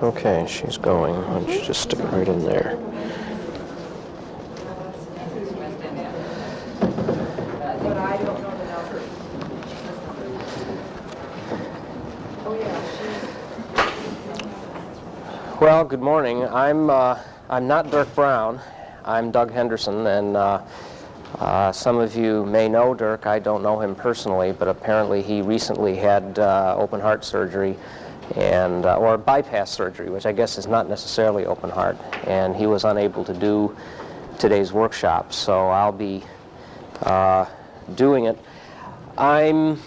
Okay, she's going. Why don't you just stick right in there? Well, good morning. I'm not Dirk Brown. I'm Doug Henderson, and some of you may know Dirk. I don't know him personally, but apparently he recently had open heart surgery, and or bypass surgery, which I guess is not necessarily open heart, and he was unable to do today's workshop, so I'll be doing it. Am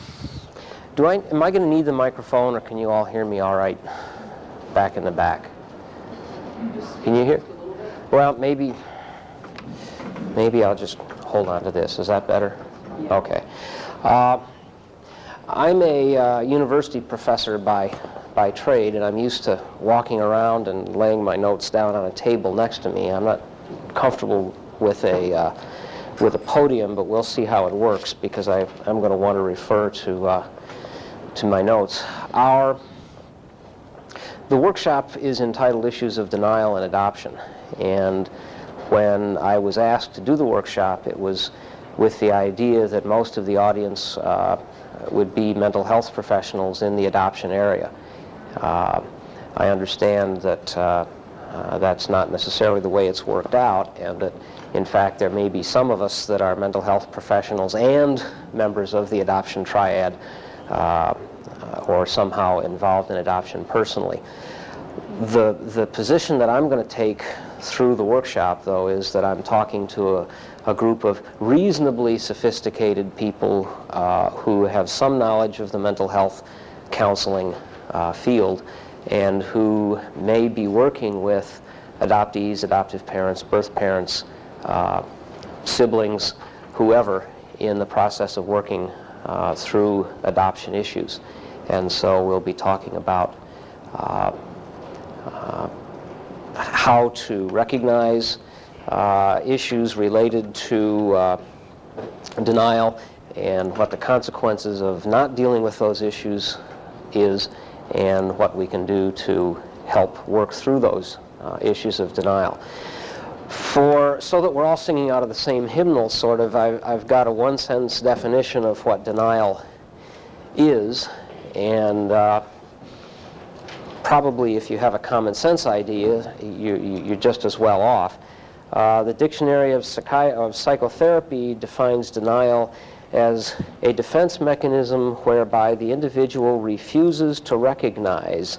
I going to need the microphone, or can you all hear me all right back in the back? Can you hear? Well, maybe I'll just hold on to this. Is that better? Okay. I'm a university professor by trade, and I'm used to walking around and laying my notes down on a table next to me. I'm not comfortable with a podium, but we'll see how it works, because I'm going to want to refer to my notes. The workshop is entitled Issues of Denial and Adoption, and when I was asked to do the workshop, it was with the idea that most of the audience would be mental health professionals in the adoption area. I understand that that's not necessarily the way it's worked out, and that in fact there may be some of us that are mental health professionals and members of the adoption triad, or somehow involved in adoption personally. The position that I'm going to take through the workshop, though, is that I'm talking to a group of reasonably sophisticated people who have some knowledge of the mental health counseling field, and who may be working with adoptees, adoptive parents, birth parents, siblings, whoever, in the process of working through adoption issues. And so we'll be talking about how to recognize issues related to denial, and what the consequences of not dealing with those issues is, and what we can do to help work through those issues of denial. So that we're all singing out of the same hymnal, sort of, I've got a one-sentence definition of what denial is, and probably if you have a common sense idea, you're just as well off. The Dictionary of Psychotherapy defines denial as a defense mechanism whereby the individual refuses to recognize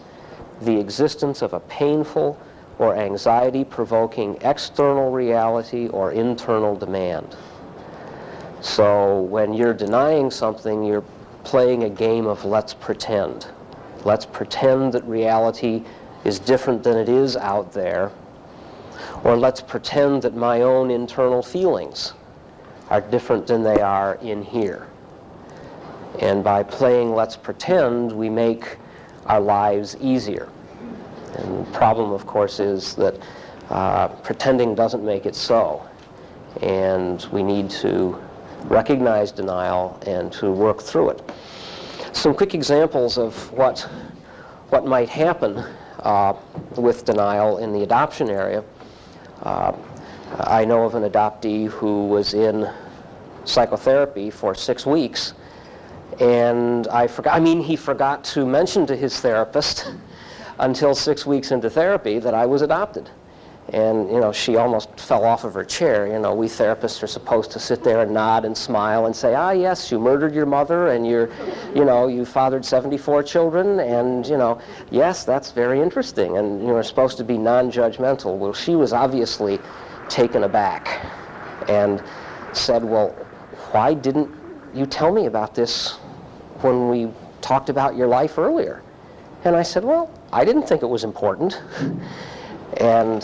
the existence of a painful or anxiety-provoking external reality or internal demand. So when you're denying something, you're playing a game of let's pretend. Let's pretend that reality is different than it is out there, or let's pretend that my own internal feelings are different than they are in here. And by playing let's pretend, we make our lives easier. And the problem, of course, is that pretending doesn't make it so. And we need to recognize denial and to work through it. Some quick examples of what might happen with denial in the adoption area. I know of an adoptee who was in psychotherapy for 6 weeks, and he forgot to mention to his therapist until 6 weeks into therapy that I was adopted. And, she almost fell off of her chair. We therapists are supposed to sit there and nod and smile and say, yes, you murdered your mother, and you fathered 74 children, and, yes, that's very interesting. And, we're supposed to be non-judgmental. Well, she was obviously taken aback and said, well, why didn't you tell me about this when we talked about your life earlier? And I said, well, I didn't think it was important. And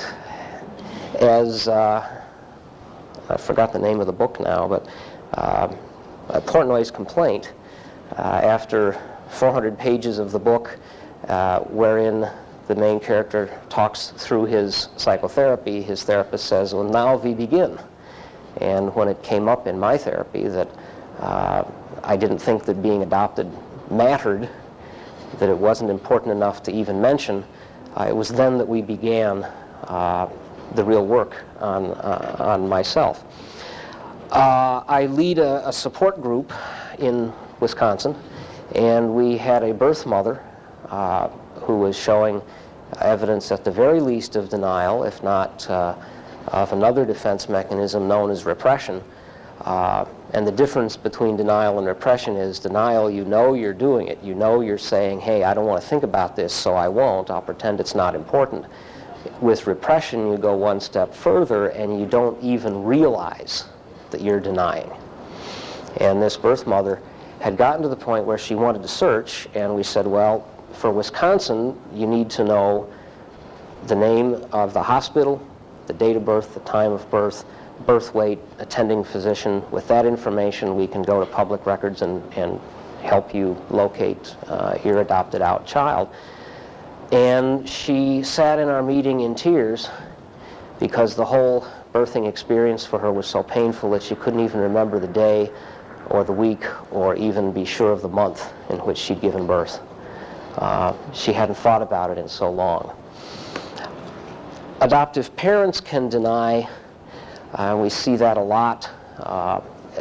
as I forgot the name of the book now, but Portnoy's Complaint, after 400 pages of the book, wherein the main character talks through his psychotherapy, his therapist says, well, now we begin. And when it came up in my therapy that I didn't think that being adopted mattered, that it wasn't important enough to even mention, it was then that we began the real work on myself. I lead a support group in Wisconsin, and we had a birth mother who was showing evidence at the very least of denial, if not of another defense mechanism known as repression. And the difference between denial and repression is denial, you know you're doing it. You know you're saying, hey, I don't want to think about this, so I won't. I'll pretend it's not important. With repression, you go one step further, and you don't even realize that you're denying. And this birth mother had gotten to the point where she wanted to search, and we said, well, for Wisconsin, you need to know the name of the hospital, the date of birth, the time of birth, birth weight, attending physician. With that information, we can go to public records and help you locate your adopted out child. And she sat in our meeting in tears because the whole birthing experience for her was so painful that she couldn't even remember the day or the week or even be sure of the month in which she'd given birth. She hadn't thought about it in so long. Adoptive parents can deny. We see that a lot.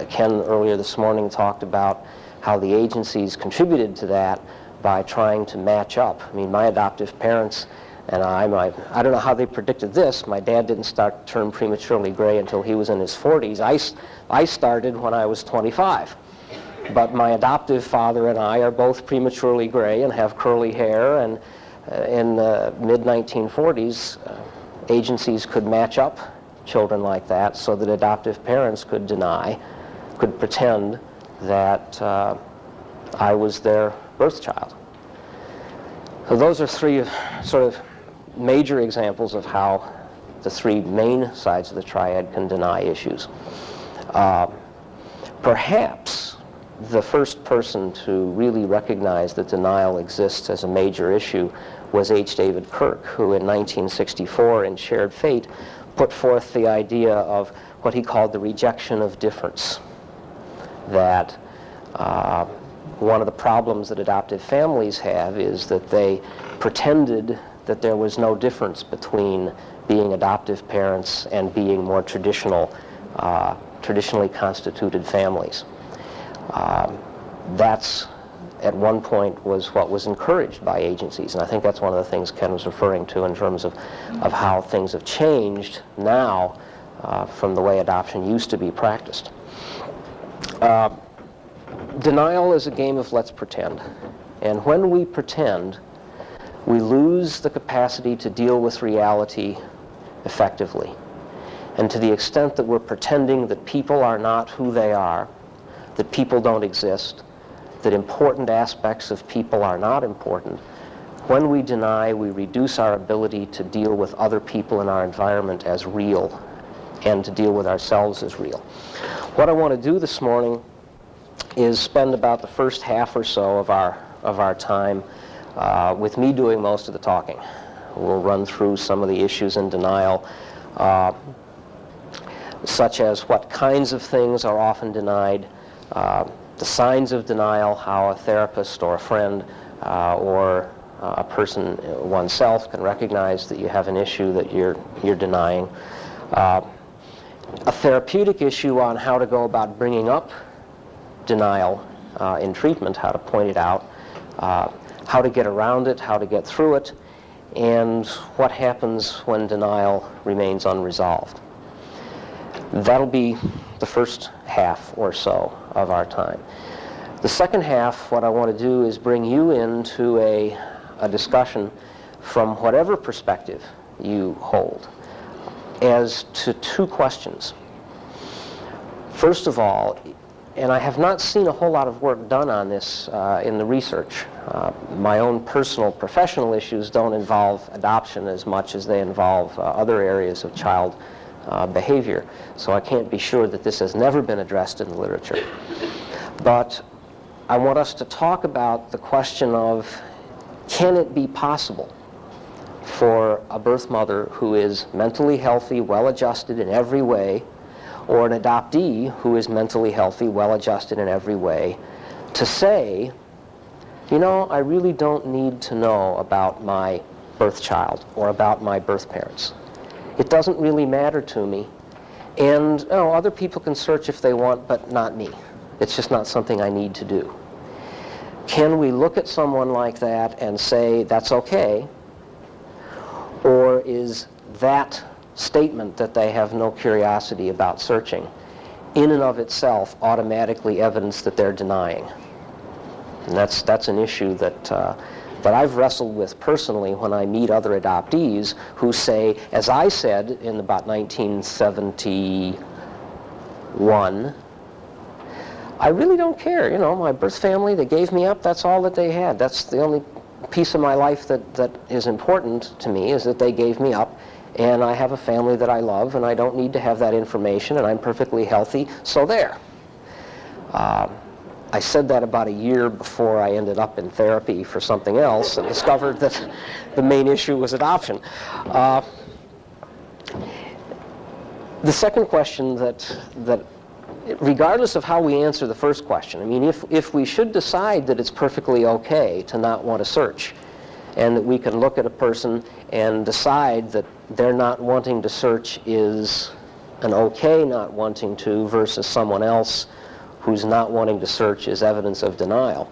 Ken earlier this morning talked about how the agencies contributed to that by trying to match up. I mean, my adoptive parents and I don't know how they predicted this. My dad didn't start to turn prematurely gray until he was in his 40s. I started when I was 25. But my adoptive father and I are both prematurely gray and have curly hair, and in the mid-1940s, agencies could match up children like that so that adoptive parents could deny, could pretend that I was their birth child. So those are three sort of major examples of how the three main sides of the triad can deny issues. Perhaps the first person to really recognize that denial exists as a major issue was H. David Kirk, who in 1964 in Shared Fate put forth the idea of what he called the rejection of difference. That one of the problems that adoptive families have is that they pretended that there was no difference between being adoptive parents and being more traditionally constituted families. That's, at one point, was what was encouraged by agencies, and I think that's one of the things Ken was referring to in terms of how things have changed now from the way adoption used to be practiced. Denial is a game of let's pretend, and when we pretend, we lose the capacity to deal with reality effectively. And to the extent that we're pretending that people are not who they are, that people don't exist, that important aspects of people are not important, when we deny, we reduce our ability to deal with other people in our environment as real and to deal with ourselves as real. What I want to do this morning is spend about the first half or so of our time with me doing most of the talking. We'll run through some of the issues in denial, such as what kinds of things are often denied, the signs of denial, how a therapist or a friend or a person oneself can recognize that you have an issue that you're denying, a therapeutic issue on how to go about bringing up denial in treatment, how to point it out, how to get around it, how to get through it, and what happens when denial remains unresolved. That'll be the first half or so of our time. The second half, what I want to do is bring you into a discussion from whatever perspective you hold as to two questions. First of all, and I have not seen a whole lot of work done on this in the research. My own personal professional issues don't involve adoption as much as they involve other areas of child behavior, so I can't be sure that this has never been addressed in the literature. But I want us to talk about the question of, can it be possible for a birth mother who is mentally healthy, well-adjusted in every way, or an adoptee who is mentally healthy, well-adjusted in every way, to say, you know, I really don't need to know about my birth child or about my birth parents. It doesn't really matter to me. And other people can search if they want, but not me. It's just not something I need to do. Can we look at someone like that and say, that's okay? Or is that statement that they have no curiosity about searching in and of itself automatically evidence that they're denying? And that's an issue that I've wrestled with personally when I meet other adoptees who say, as I said in about 1971, I really don't care. You know, my birth family, they gave me up, that's all that they had. That's the only piece of my life that is important to me, is that they gave me up, and I have a family that I love, and I don't need to have that information, and I'm perfectly healthy, so there. I said that about a year before I ended up in therapy for something else and discovered that the main issue was adoption. The second question that regardless of how we answer the first question, I mean, if we should decide that it's perfectly okay to not want to search, and that we can look at a person and decide that their not wanting to search is an okay not wanting to versus someone else who's not wanting to search is evidence of denial.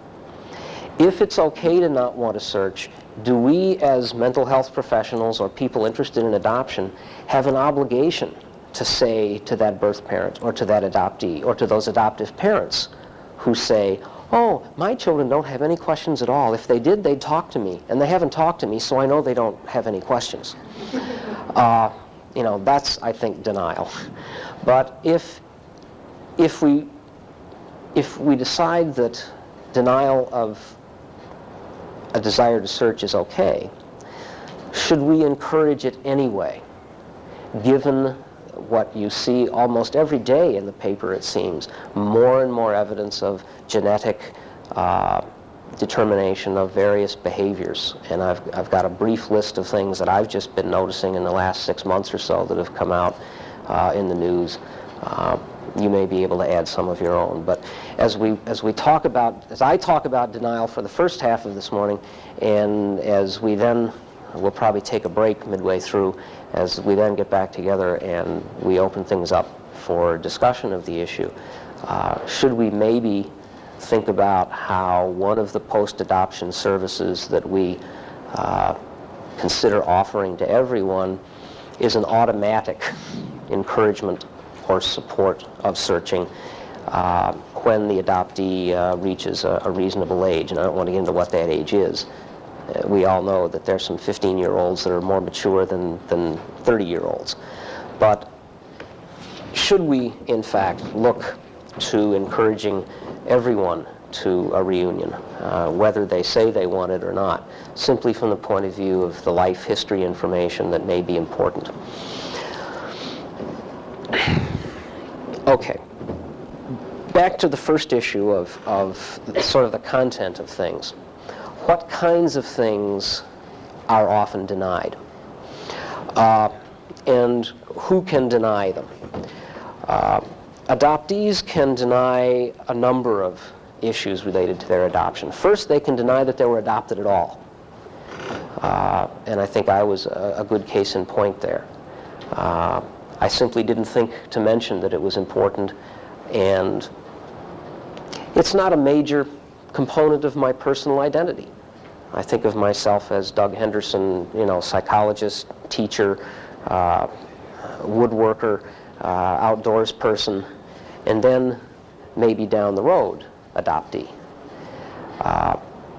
If it's okay to not want to search, do we as mental health professionals or people interested in adoption have an obligation to say to that birth parent or to that adoptee or to those adoptive parents who say, oh, my children don't have any questions at all. If they did, they'd talk to me. And they haven't talked to me, so I know they don't have any questions. You know, that's, I think, denial. But if we decide that denial of a desire to search is okay, should we encourage it anyway, given what you see almost every day in the paper, it seems, more and more evidence of genetic determination of various behaviors. And I've got a brief list of things that I've just been noticing in the last 6 months or so that have come out in the news. You may be able to add some of your own. But as I talk about denial for the first half of this morning, and as we then, we'll probably take a break midway through, as we then get back together and we open things up for discussion of the issue, should we maybe think about how one of the post-adoption services that we consider offering to everyone is an automatic encouragement or support of searching when the adoptee reaches a reasonable age. And I don't want to get into what that age is. We all know that there's some 15-year-olds that are more mature than 30-year-olds. But should we, in fact, look to encouraging everyone to a reunion, whether they say they want it or not, simply from the point of view of the life history information that may be important? Okay. Back to the first issue of sort of the content of things. What kinds of things are often denied? And who can deny them? Adoptees can deny a number of issues related to their adoption. First, they can deny that they were adopted at all. And I think I was a good case in point there. I simply didn't think to mention that it was important, and it's not a major component of my personal identity. I think of myself as Doug Henderson, you know, psychologist, teacher, woodworker, outdoors person, and then maybe down the road, adoptee.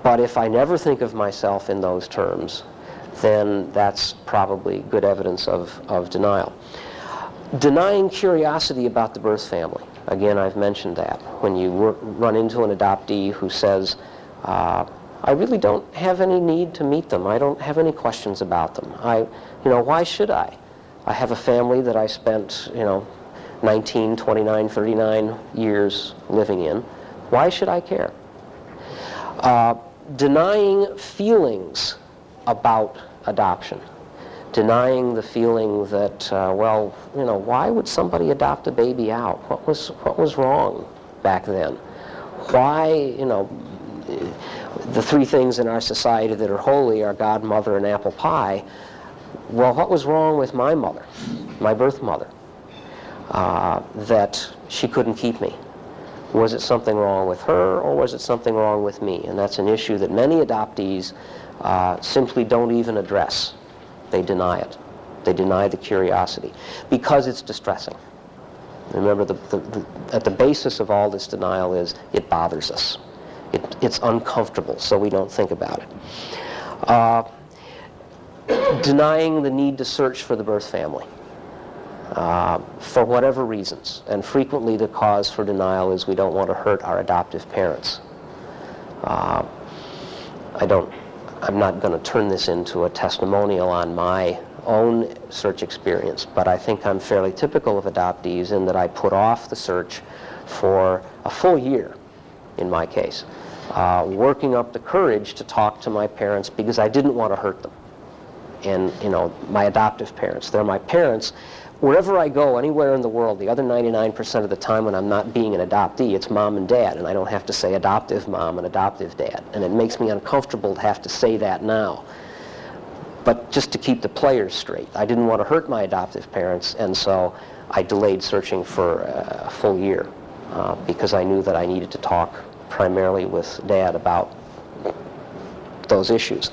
But if I never think of myself in those terms, then that's probably good evidence of denial. Denying curiosity about the birth family. Again, I've mentioned that. When you run into an adoptee who says, I really don't have any need to meet them. I don't have any questions about them. Why should I? I have a family that I spent, 19, 29, 39 years living in. Why should I care? Denying feelings about adoption. Denying the feeling that, why would somebody adopt a baby out? What was wrong back then? Why, the three things in our society that are holy are God, mother, and apple pie. Well, what was wrong with my mother, my birth mother, that she couldn't keep me? Was it something wrong with her, or was it something wrong with me? And that's an issue that many adoptees simply don't even address. They deny it. They deny the curiosity because it's distressing. Remember, at the basis of all this denial is it bothers us. It's uncomfortable, so we don't think about it. Denying the need to search for the birth family. For whatever reasons, and frequently the cause for denial is we don't want to hurt our adoptive parents. I'm not going to turn this into a testimonial on my own search experience, but I think I'm fairly typical of adoptees in that I put off the search for a full year, in my case, working up the courage to talk to my parents because I didn't want to hurt them. And, my adoptive parents, they're my parents. Wherever I go, anywhere in the world, the other 99% of the time when I'm not being an adoptee, it's mom and dad, and I don't have to say adoptive mom and adoptive dad. And it makes me uncomfortable to have to say that now. But just to keep the players straight, I didn't want to hurt my adoptive parents, and so I delayed searching for a full year because I knew that I needed to talk primarily with Dad about those issues.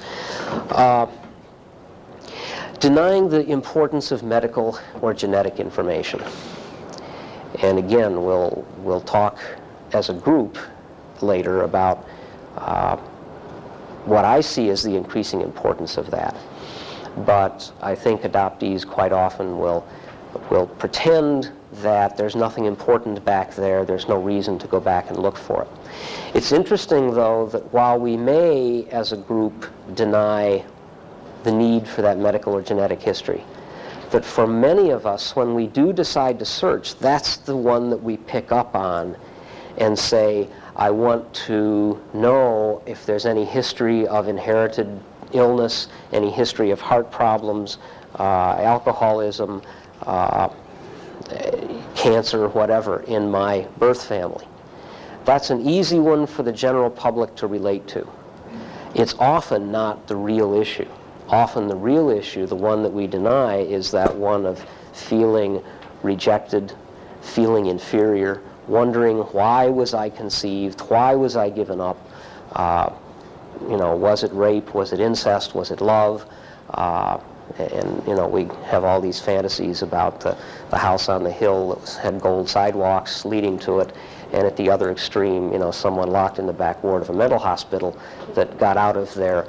Denying the importance of medical or genetic information. And again, we'll talk as a group later about what I see as the increasing importance of that. But I think adoptees quite often will pretend that there's nothing important back there, there's no reason to go back and look for it. It's interesting, though, that while we may, as a group, deny the need for that medical or genetic history, that for many of us, when we do decide to search, that's the one that we pick up on and say, I want to know if there's any history of inherited illness, any history of heart problems, alcoholism, cancer, whatever, in my birth family. That's an easy one for the general public to relate to. It's often not the real issue. Often the real issue, the one that we deny, is that one of feeling rejected, feeling inferior, wondering why was I conceived, why was I given up, was it rape, was it incest, was it love, and we have all these fantasies about the house on the hill that had gold sidewalks leading to it, and at the other extreme, someone locked in the back ward of a mental hospital that got out of their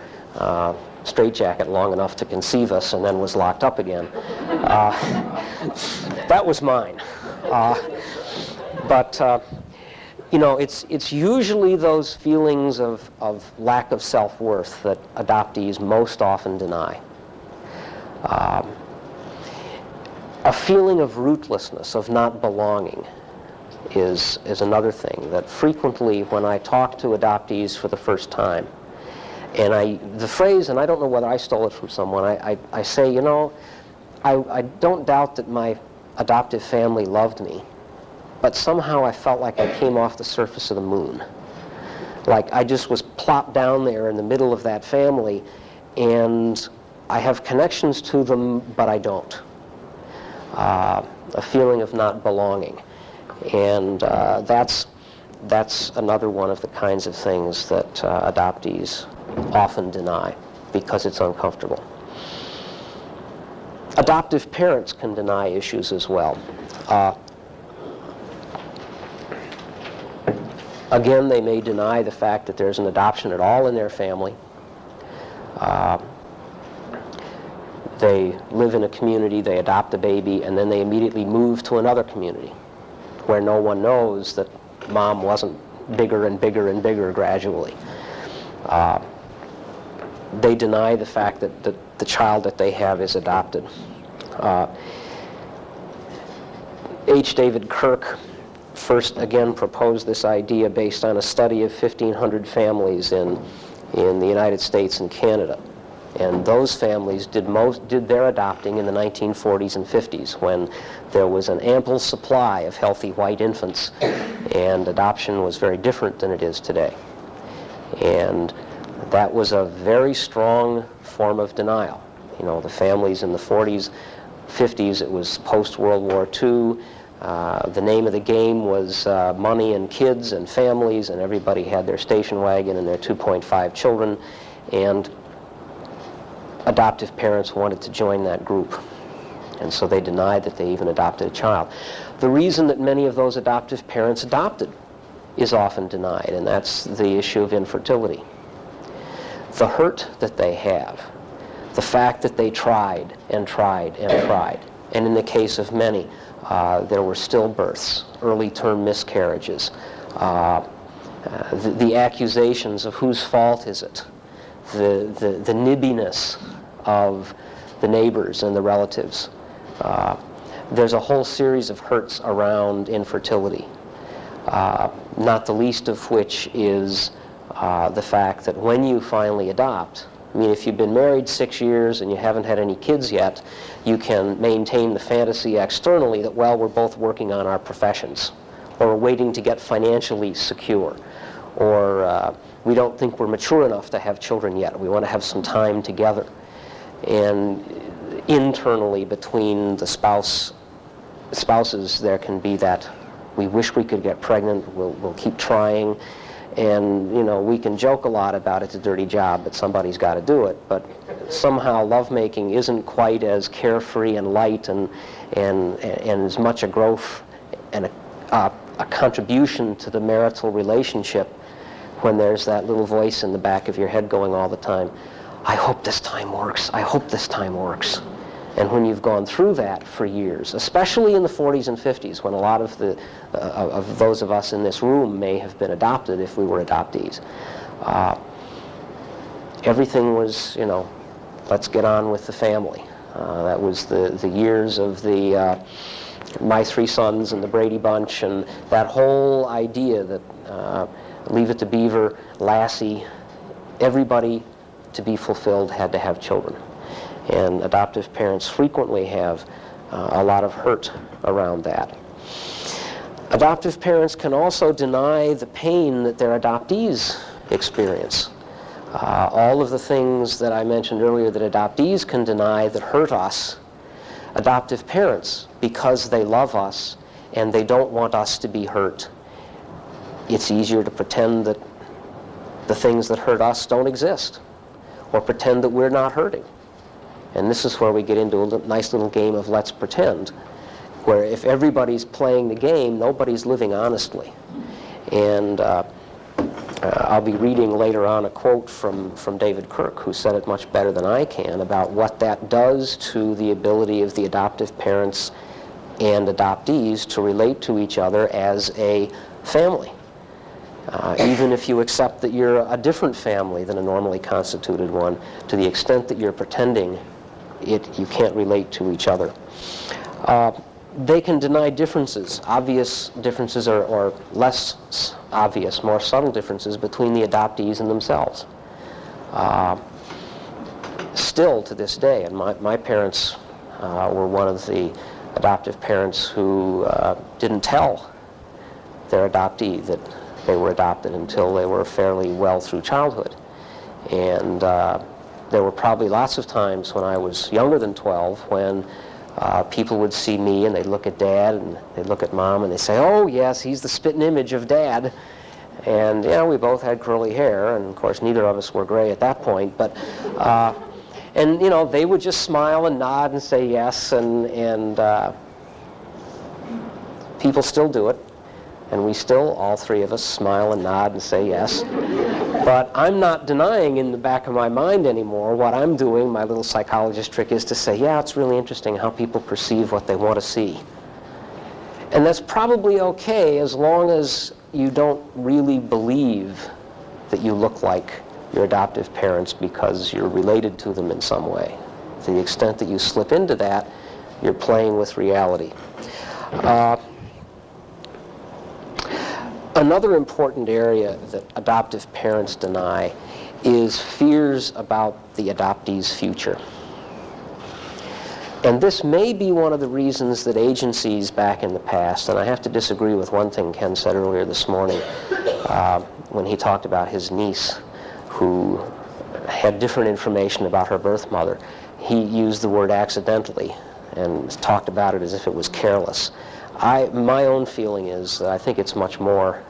straitjacket long enough to conceive us and then was locked up again. That was mine. It's usually those feelings of lack of self-worth that adoptees most often deny. A feeling of rootlessness, of not belonging, is another thing that frequently when I talk to adoptees for the first time, and the phrase, and I don't know whether I stole it from someone, I say, I don't doubt that my adoptive family loved me, but somehow I felt like I came off the surface of the moon. Like I just was plopped down there in the middle of that family, and I have connections to them, but I don't. A feeling of not belonging. And that's another one of the kinds of things that adoptees often deny because it's uncomfortable. Adoptive parents can deny issues as well. Again, they may deny the fact that there's an adoption at all in their family. They live in a community, they adopt a baby, and then they immediately move to another community where no one knows that mom wasn't bigger and bigger and bigger gradually. They deny the fact that the child that they have is adopted. H. David Kirk first again proposed this idea based on a study of 1,500 families in the United States and Canada. And those families did their adopting in the 1940s and 50s when there was an ample supply of healthy white infants, and adoption was very different than it is today. And That was a very strong form of denial. You know, the families in the 40s, 50s, it was post-World War II. The name of the game was money and kids and families, and everybody had their station wagon and their 2.5 children, and adoptive parents wanted to join that group. And so they denied that they even adopted a child. The reason that many of those adoptive parents adopted is often denied, and that's the issue of infertility. The hurt that they have, the fact that they tried and tried and tried, and in the case of many, there were stillbirths, early term miscarriages, the accusations of whose fault is it, the nibbiness of the neighbors and the relatives. There's a whole series of hurts around infertility, not the least of which is the fact that when you finally adopt, I mean, if you've been married 6 years and you haven't had any kids yet, you can maintain the fantasy externally that, well, we're both working on our professions, or we're waiting to get financially secure, or we don't think we're mature enough to have children yet. We want to have some time together. And internally, between the spouses, there can be that, we wish we could get pregnant, we'll keep trying. And, you know, we can joke a lot about it's a dirty job, but somebody's got to do it. But somehow lovemaking isn't quite as carefree and light and as much a growth and a contribution to the marital relationship when there's that little voice in the back of your head going all the time, I hope this time works, I hope this time works. And when you've gone through that for years, especially in the 40s and 50s, when a lot of those of us in this room may have been adopted if we were adoptees, everything was, you know, let's get on with the family. That was the years of the My Three Sons and the Brady Bunch, and that whole idea that Leave It to Beaver, Lassie, everybody to be fulfilled had to have children. And adoptive parents frequently have a lot of hurt around that. Adoptive parents can also deny the pain that their adoptees experience. All of the things that I mentioned earlier that adoptees can deny that hurt us, adoptive parents, because they love us and they don't want us to be hurt, it's easier to pretend that the things that hurt us don't exist, or pretend that we're not hurting. And this is where we get into a nice little game of let's pretend, where if everybody's playing the game, nobody's living honestly. And I'll be reading later on a quote from David Kirk, who said it much better than I can about what that does to the ability of the adoptive parents and adoptees to relate to each other as a family. Even if you accept that you're a different family than a normally constituted one, to the extent that you're pretending you can't relate to each other. They can deny differences, obvious differences or less obvious, more subtle differences between the adoptees and themselves. Still to this day, and my parents were one of the adoptive parents who didn't tell their adoptee that they were adopted until they were fairly well through childhood. And there were probably lots of times when I was younger than 12 when people would see me and they'd look at Dad and they'd look at Mom and they'd say, oh yes, he's the spitting image of Dad. And yeah, we both had curly hair, and of course neither of us were gray at that point, but and you know, they would just smile and nod and say yes, and people still do it. And we still, all three of us, smile and nod and say yes. But I'm not denying in the back of my mind anymore. What I'm doing, my little psychologist trick, is to say, yeah, it's really interesting how people perceive what they want to see. And that's probably okay as long as you don't really believe that you look like your adoptive parents because you're related to them in some way. To the extent that you slip into that, you're playing with reality. Another important area that adoptive parents deny is fears about the adoptee's future. And this may be one of the reasons that agencies back in the past, and I have to disagree with one thing Ken said earlier this morning when he talked about his niece who had different information about her birth mother. He used the word accidentally and talked about it as if it was careless. My own feeling is that I think it's much more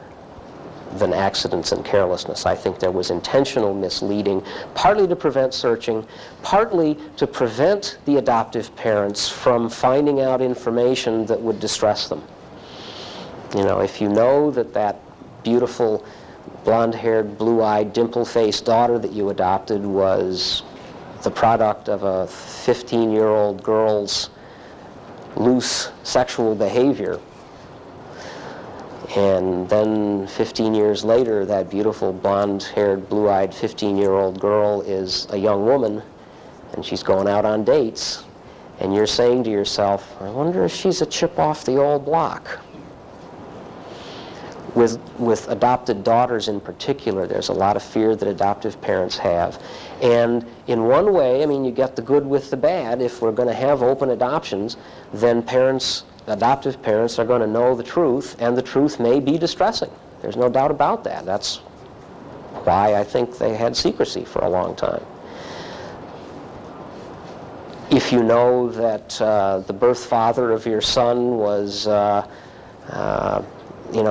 than accidents and carelessness. I think there was intentional misleading, partly to prevent searching, partly to prevent the adoptive parents from finding out information that would distress them. You know, if you know that that beautiful blonde-haired, blue-eyed, dimple-faced daughter that you adopted was the product of a 15-year-old girl's loose sexual behavior, and then 15 years later, that beautiful blonde-haired, blue-eyed 15-year-old girl is a young woman, and she's going out on dates, and you're saying to yourself, I wonder if she's a chip off the old block. With adopted daughters in particular, there's a lot of fear that adoptive parents have. And in one way, I mean, you get the good with the bad. If we're going to have open adoptions, then adoptive parents are going to know the truth, and the truth may be distressing. There's no doubt about that. That's why I think they had secrecy for a long time. If you know that the birth father of your son was,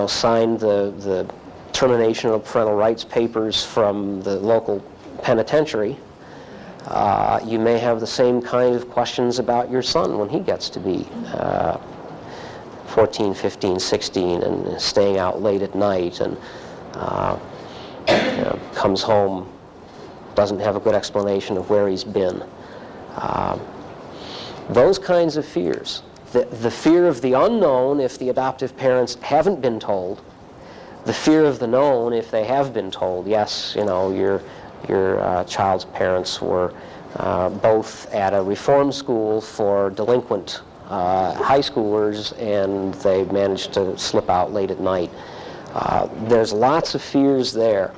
signed the termination of parental rights papers from the local penitentiary, you may have the same kind of questions about your son when he gets to be 14, 15, 16, and staying out late at night, and comes home, doesn't have a good explanation of where he's been. Those kinds of fears. The fear of the unknown if the adoptive parents haven't been told. The fear of the known if they have been told. Yes, your child's parents were both at a reform school for delinquent high schoolers, and they managed to slip out late at night. There's lots of fears there,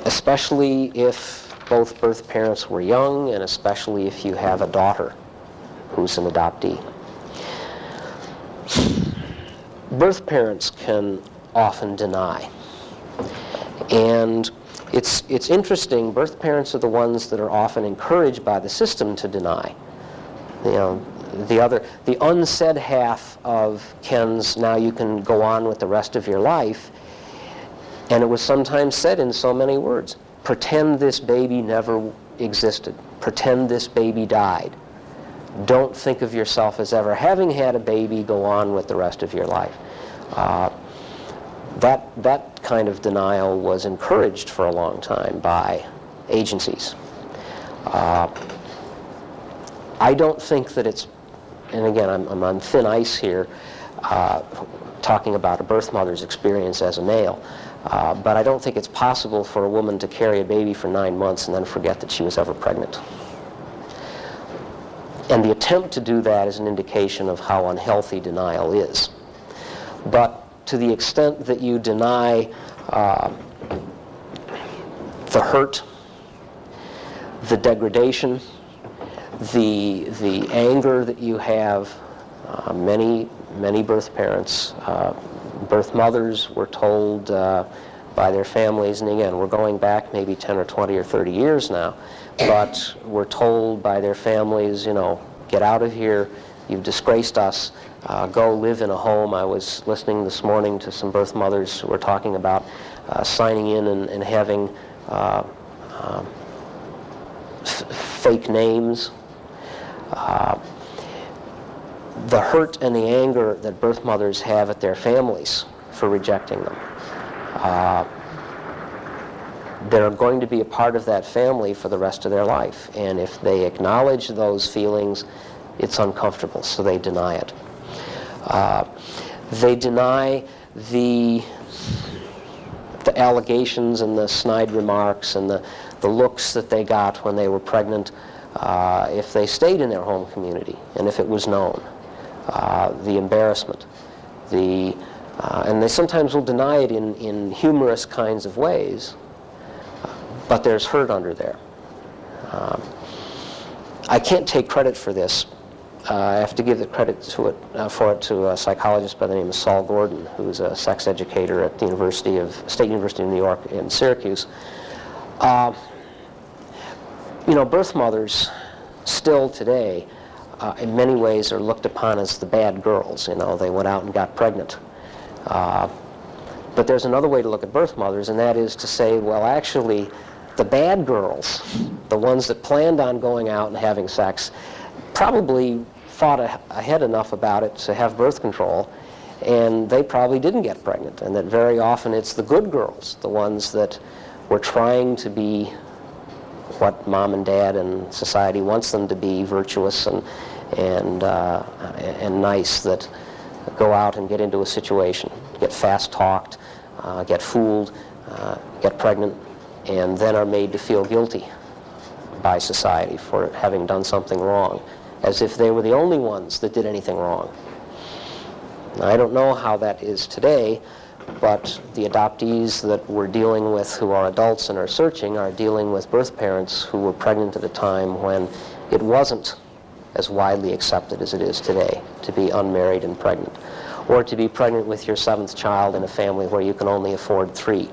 especially if both birth parents were young, and especially if you have a daughter who's an adoptee. Birth parents can often deny. And it's interesting, birth parents are the ones that are often encouraged by the system to deny. The unsaid half of Ken's "now you can go on with the rest of your life," and it was sometimes said in so many words: pretend this baby never existed. Pretend this baby died. Don't think of yourself as ever having had a baby. Go on with the rest of your life. That kind of denial was encouraged for a long time by agencies. I don't think that it's, and again, I'm on thin ice here, talking about a birth mother's experience as a male, but I don't think it's possible for a woman to carry a baby for 9 months and then forget that she was ever pregnant. And the attempt to do that is an indication of how unhealthy denial is. But to the extent that you deny the hurt, the degradation, the anger that you have, many birth parents, birth mothers were told by their families, and again, we're going back maybe 10 or 20 or 30 years now, but were told by their families, get out of here, you've disgraced us, go live in a home. I was listening this morning to some birth mothers who were talking about signing in and having fake names. The hurt and the anger that birth mothers have at their families for rejecting them. They're going to be a part of that family for the rest of their life. And if they acknowledge those feelings, it's uncomfortable, so they deny it. They deny the allegations and the snide remarks and the looks that they got when they were pregnant if they stayed in their home community and if it was known. The embarrassment, and they sometimes will deny it in humorous kinds of ways, but there's hurt under there. I can't take credit for this. I have to give the credit for it to a psychologist by the name of Saul Gordon, who's a sex educator at the State University of New York in Syracuse. Birth mothers still today, in many ways, are looked upon as the bad girls. They went out and got pregnant. But there's another way to look at birth mothers, and that is to say, well, actually, the bad girls, the ones that planned on going out and having sex, probably thought ahead enough about it to have birth control, and they probably didn't get pregnant, and that very often it's the good girls, the ones that were trying to be what mom and dad and society wants them to be, virtuous and nice, that go out and get into a situation, get fast-talked, get fooled, get pregnant, and then are made to feel guilty by society for having done something wrong, as if they were the only ones that did anything wrong. Now, I don't know how that is today, but the adoptees that we're dealing with who are adults and are searching are dealing with birth parents who were pregnant at a time when it wasn't as widely accepted as it is today to be unmarried and pregnant, or to be pregnant with your seventh child in a family where you can only afford 3,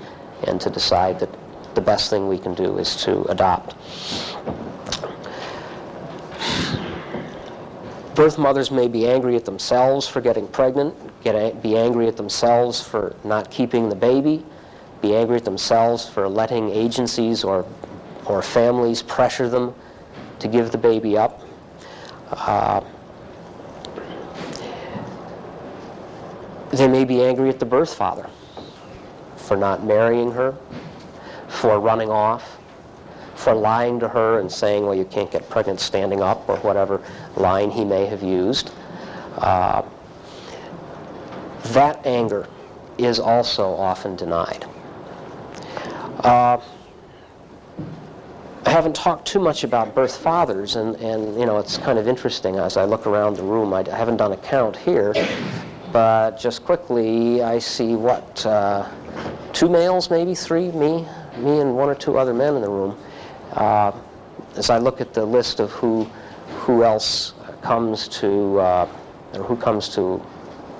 and to decide that the best thing we can do is to adopt. Birth mothers may be angry at themselves for getting pregnant, be angry at themselves for not keeping the baby, be angry at themselves for letting agencies or families pressure them to give the baby up. They may be angry at the birth father for not marrying her, for running off, for lying to her and saying, well, you can't get pregnant standing up, or whatever line he may have used. That anger is also often denied. I haven't talked too much about birth fathers, and it's kind of interesting as I look around the room. I haven't done a count here, but just quickly I see 2 males, maybe 3, me and 1 or 2 other men in the room. As I look at the list of who else comes to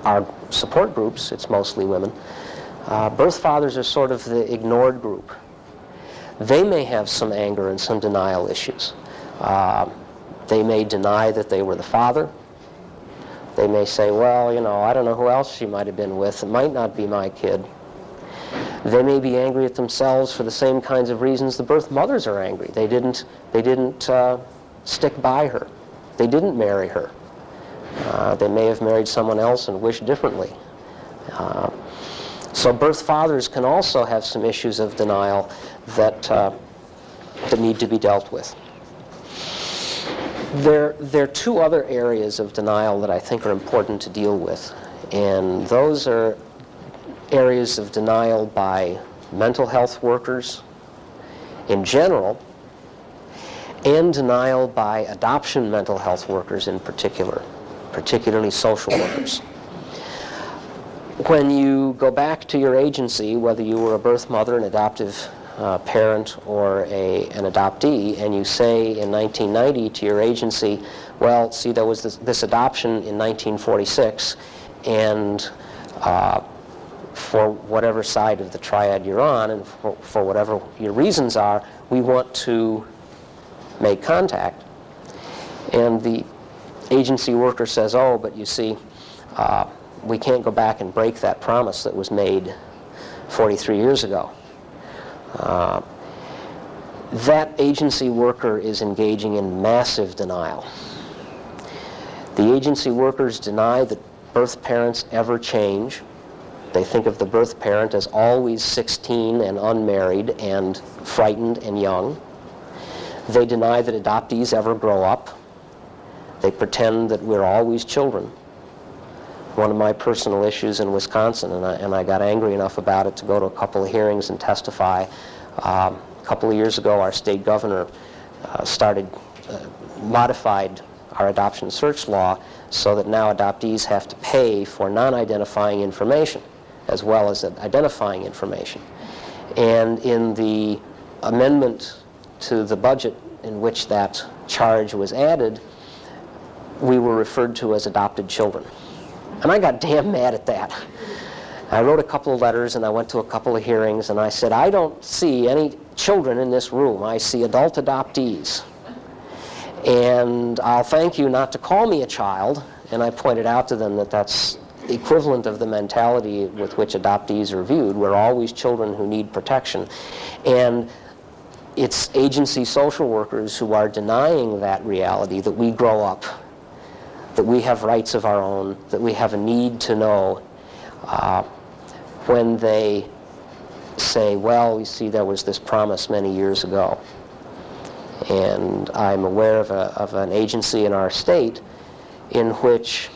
our support groups, it's mostly women. Birth fathers are sort of the ignored group. They may have some anger and some denial issues. They may deny that they were the father. They may say, well, I don't know who else she might have been with. It might not be my kid. They may be angry at themselves for the same kinds of reasons the birth mothers are angry. They didn't stick by her. They didn't marry her. They may have married someone else and wished differently. So birth fathers can also have some issues of denial that need to be dealt with. There are 2 other areas of denial that I think are important to deal with, and those are areas of denial by mental health workers in general, and denial by adoption mental health workers in particular, particularly social workers. When you go back to your agency, whether you were a birth mother, an adoptive parent, or an adoptee, and you say in 1990 to your agency, well, see, there was this adoption in 1946, and for whatever side of the triad you're on, and for whatever your reasons are, we want to make contact. And the agency worker says, oh, but you see, we can't go back and break that promise that was made 43 years ago. That agency worker is engaging in massive denial. The agency workers deny that birth parents ever change. They think of the birth parent as always 16 and unmarried and frightened and young. They deny that adoptees ever grow up. They pretend that we're always children. One of my personal issues in Wisconsin, and I got angry enough about it to go to a couple of hearings and testify. A couple of years ago, our state governor modified our adoption search law so that now adoptees have to pay for non-identifying information as well as identifying information. And in the amendment to the budget in which that charge was added, we were referred to as adopted children. And I got damn mad at that. I wrote a couple of letters and I went to a couple of hearings and I said, I don't see any children in this room. I see adult adoptees. And I'll thank you not to call me a child. And I pointed out to them that that's equivalent of the mentality with which adoptees are viewed. We're always children who need protection. And it's agency social workers who are denying that reality, that we grow up, that we have rights of our own, that we have a need to know, when they say, well, you see, there was this promise many years ago. And I'm aware of an agency in our state in which,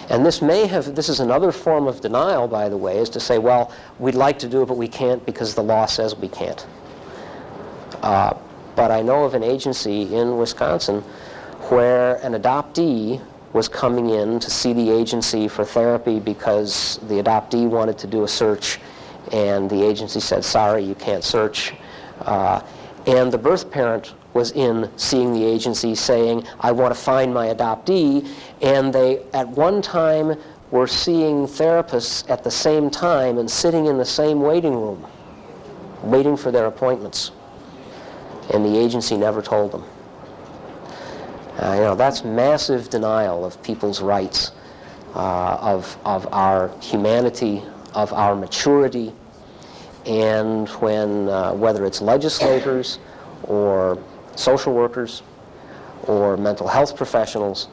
and this is another form of denial, by the way, is to say, well, we'd like to do it, but we can't because the law says we can't. But I know of an agency in Wisconsin where an adoptee was coming in to see the agency for therapy because the adoptee wanted to do a search, and the agency said, sorry, you can't search. And the birth parent was in seeing the agency saying, I want to find my adoptee, and they at one time were seeing therapists at the same time and sitting in the same waiting room, waiting for their appointments. And the agency never told them. That's massive denial of people's rights, of our humanity, of our maturity. And when, whether it's legislators or social workers or mental health professionals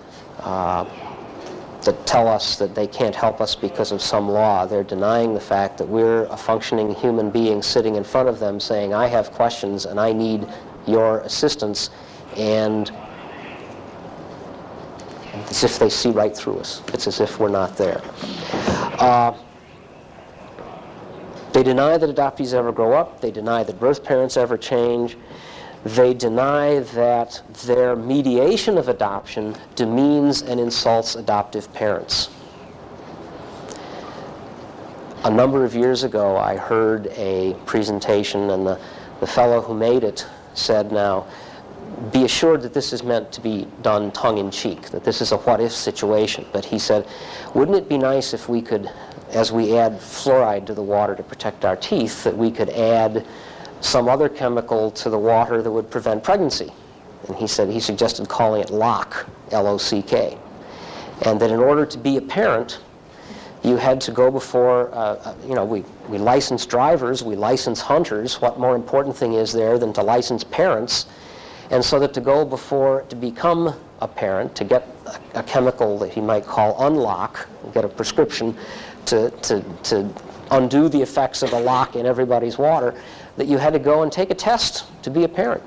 that tell us that they can't help us because of some law, they're denying the fact that we're a functioning human being sitting in front of them saying, I have questions and I need your assistance, and it's as if they see right through us. It's as if we're not there. They deny that adoptees ever grow up. They deny that birth parents ever change. They deny that their mediation of adoption demeans and insults adoptive parents. A number of years ago, I heard a presentation, and the fellow who made it said, now, be assured that this is meant to be done tongue-in-cheek, that this is a what-if situation. But he said, wouldn't it be nice if we could, as we add fluoride to the water to protect our teeth, that we could add some other chemical to the water that would prevent pregnancy? And he suggested calling it LOCK, L-O-C-K. And that in order to be a parent, you had to go before, we license drivers, we license hunters. What more important thing is there than to license parents? And so that to become a parent, to get a chemical that he might call unlock, get a prescription to undo the effects of the lock in everybody's water, that you had to go and take a test to be a parent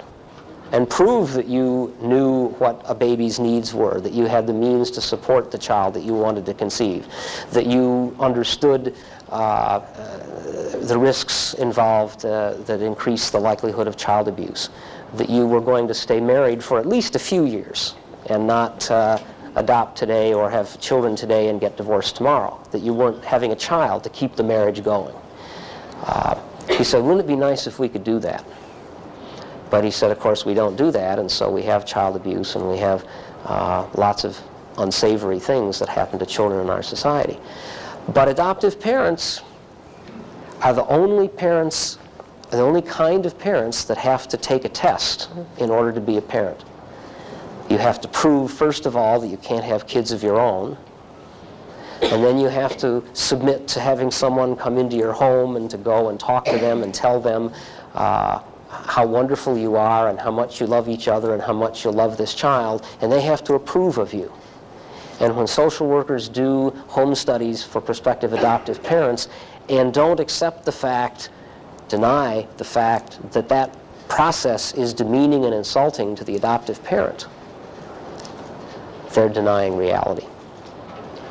and prove that you knew what a baby's needs were, that you had the means to support the child that you wanted to conceive, that you understood the risks involved that increase the likelihood of child abuse, that you were going to stay married for at least a few years and not adopt today or have children today and get divorced tomorrow, that you weren't having a child to keep the marriage going. He said, wouldn't it be nice if we could do that? But he said, of course, we don't do that, and so we have child abuse and we have lots of unsavory things that happen to children in our society. But adoptive parents are the only kind of parents that have to take a test in order to be a parent. You have to prove, first of all, that you can't have kids of your own. And then you have to submit to having someone come into your home and to go and talk to them and tell them how wonderful you are and how much you love each other and how much you love this child. And they have to approve of you. And when social workers do home studies for prospective adoptive parents and don't accept the fact, deny the fact that that process is demeaning and insulting to the adoptive parent, they're denying reality.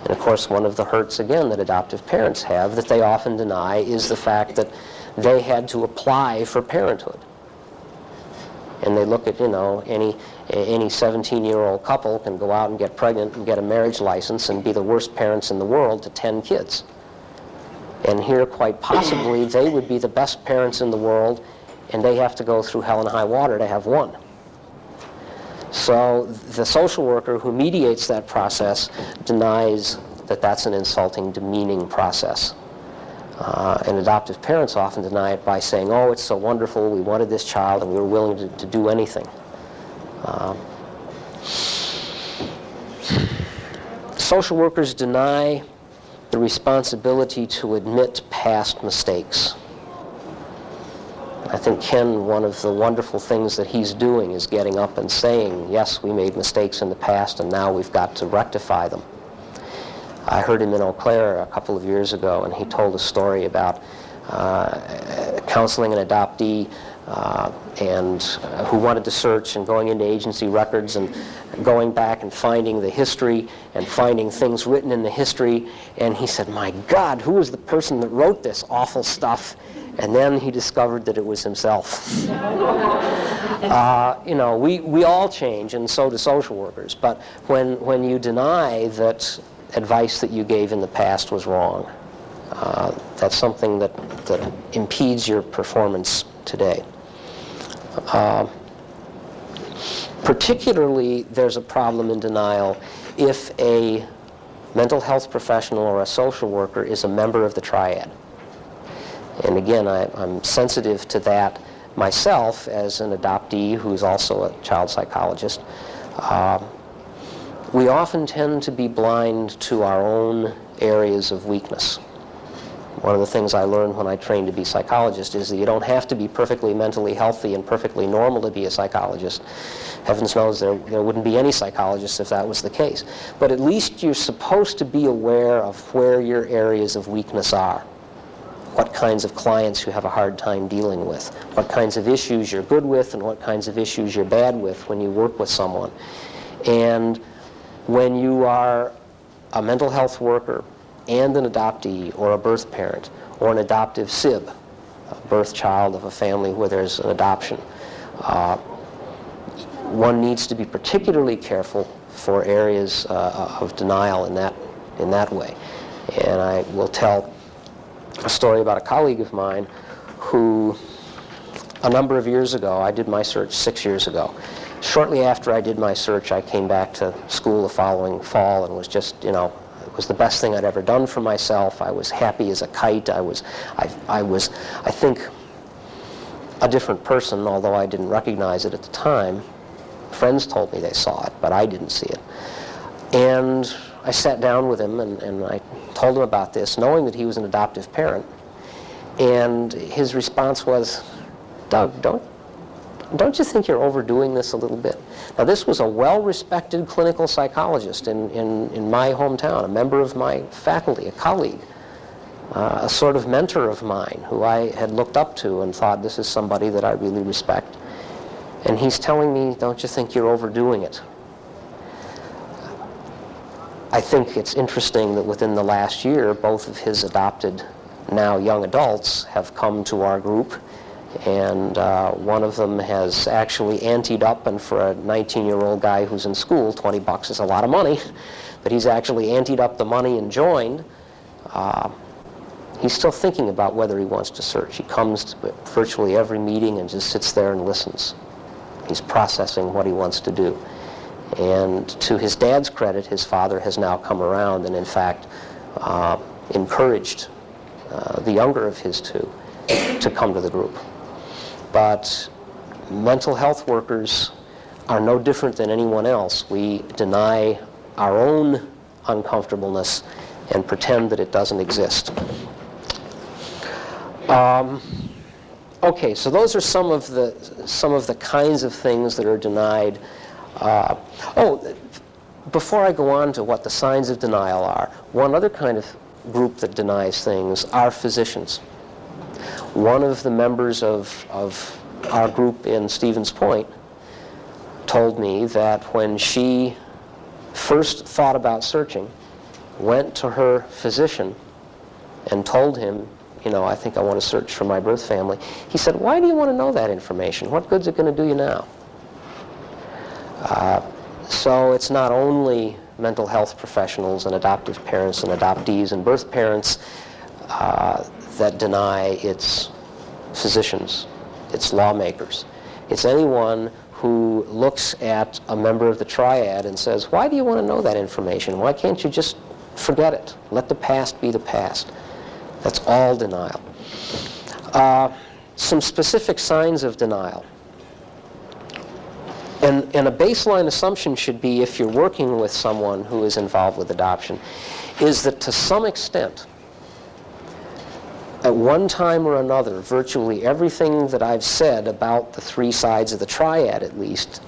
And of course, one of the hurts, again, that adoptive parents have that they often deny is the fact that they had to apply for parenthood. And they look at, any 17-year-old couple can go out and get pregnant and get a marriage license and be the worst parents in the world to 10 kids. And here, quite possibly, they would be the best parents in the world, and they have to go through hell and high water to have one. So the social worker who mediates that process denies that that's an insulting, demeaning process. And adoptive parents often deny it by saying, oh, it's so wonderful, we wanted this child and we were willing to do anything. Social workers deny the responsibility to admit past mistakes. I think Ken, one of the wonderful things that he's doing is getting up and saying, yes, we made mistakes in the past and now we've got to rectify them. I heard him in Eau Claire a couple of years ago, and he told a story about counseling an adoptee who wanted to search and going into agency records and going back and finding the history and finding things written in the history. And he said, my God, who was the person that wrote this awful stuff? And then he discovered that it was himself. We all change, and so do social workers. But when you deny that advice that you gave in the past was wrong, that's something that impedes your performance today. Particularly, there's a problem in denial if a mental health professional or a social worker is a member of the triad. And again, I'm sensitive to that myself as an adoptee who's also a child psychologist. We often tend to be blind to our own areas of weakness. One of the things I learned when I trained to be a psychologist is that you don't have to be perfectly mentally healthy and perfectly normal to be a psychologist. Heavens knows there wouldn't be any psychologists if that was the case. But at least you're supposed to be aware of where your areas of weakness are. What kinds of clients you have a hard time dealing with. What kinds of issues you're good with and what kinds of issues you're bad with when you work with someone. And when you are a mental health worker and an adoptee or a birth parent or an adoptive SIB, a birth child of a family where there's an adoption, one needs to be particularly careful for areas of denial in that way. And I will tell a story about a colleague of mine who, a number of years ago, I did my search 6 years ago. Shortly after I did my search, I came back to school the following fall and was just, it was the best thing I'd ever done for myself. I was happy as a kite. I was, I think, a different person, although I didn't recognize it at the time. Friends told me they saw it, but I didn't see it. And I sat down with him and I told him about this, knowing that he was an adoptive parent. And his response was, Doug, don't you think you're overdoing this a little bit? Now, this was a well-respected clinical psychologist in my hometown, a member of my faculty, a colleague, a sort of mentor of mine who I had looked up to and thought, this is somebody that I really respect. And he's telling me, don't you think you're overdoing it? I think it's interesting that within the last year, both of his adopted, now young adults, have come to our group. And one of them has actually anteed up, and for a 19-year-old guy who's in school, $20 is a lot of money, but he's actually anteed up the money and joined. He's still thinking about whether he wants to search. He comes to virtually every meeting and just sits there and listens. He's processing what he wants to do. And to his dad's credit, his father has now come around and, in fact, encouraged the younger of his two to come to the group. But mental health workers are no different than anyone else. We deny our own uncomfortableness and pretend that it doesn't exist. Okay, so those are some of the kinds of things that are denied. Before I go on to what the signs of denial are, one other kind of group that denies things are physicians. One of the members of our group in Stevens Point told me that when she first thought about searching, went to her physician and told him, I think I want to search for my birth family. He said, why do you want to know that information? What good's it going to do you now? So it's not only mental health professionals and adoptive parents and adoptees and birth parents that deny, it's physicians, it's lawmakers. It's anyone who looks at a member of the triad and says, why do you want to know that information? Why can't you just forget it? Let the past be the past. That's all denial. Some specific signs of denial. And a baseline assumption should be, if you're working with someone who is involved with adoption, is that to some extent, at one time or another, virtually everything that I've said about the three sides of the triad, at least,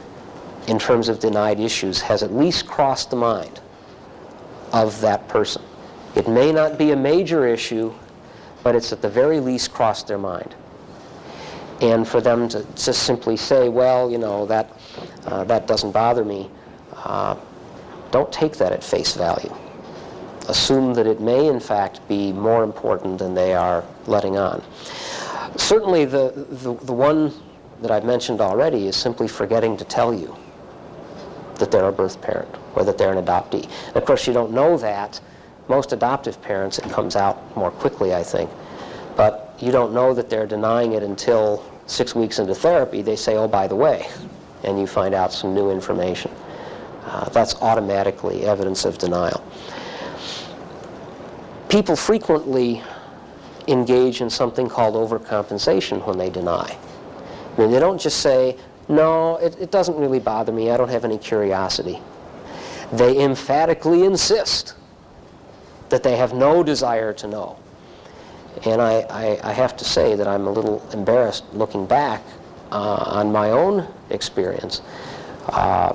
in terms of denied issues, has at least crossed the mind of that person. It may not be a major issue, but it's at the very least crossed their mind. And for them to just simply say, well, you know, that doesn't bother me, don't take that at face value. Assume that it may, in fact, be more important than they are letting on. Certainly, the one that I've mentioned already is simply forgetting to tell you that they're a birth parent or that they're an adoptee. And of course, you don't know that. Most adoptive parents, it comes out more quickly, I think. But you don't know that they're denying it until 6 weeks into therapy. They say, oh, by the way, and you find out some new information. That's automatically evidence of denial. People frequently engage in something called overcompensation when they deny. I mean, they don't just say, no, it doesn't really bother me, I don't have any curiosity. They emphatically insist that they have no desire to know. And I have to say that I'm a little embarrassed looking back on my own experience. A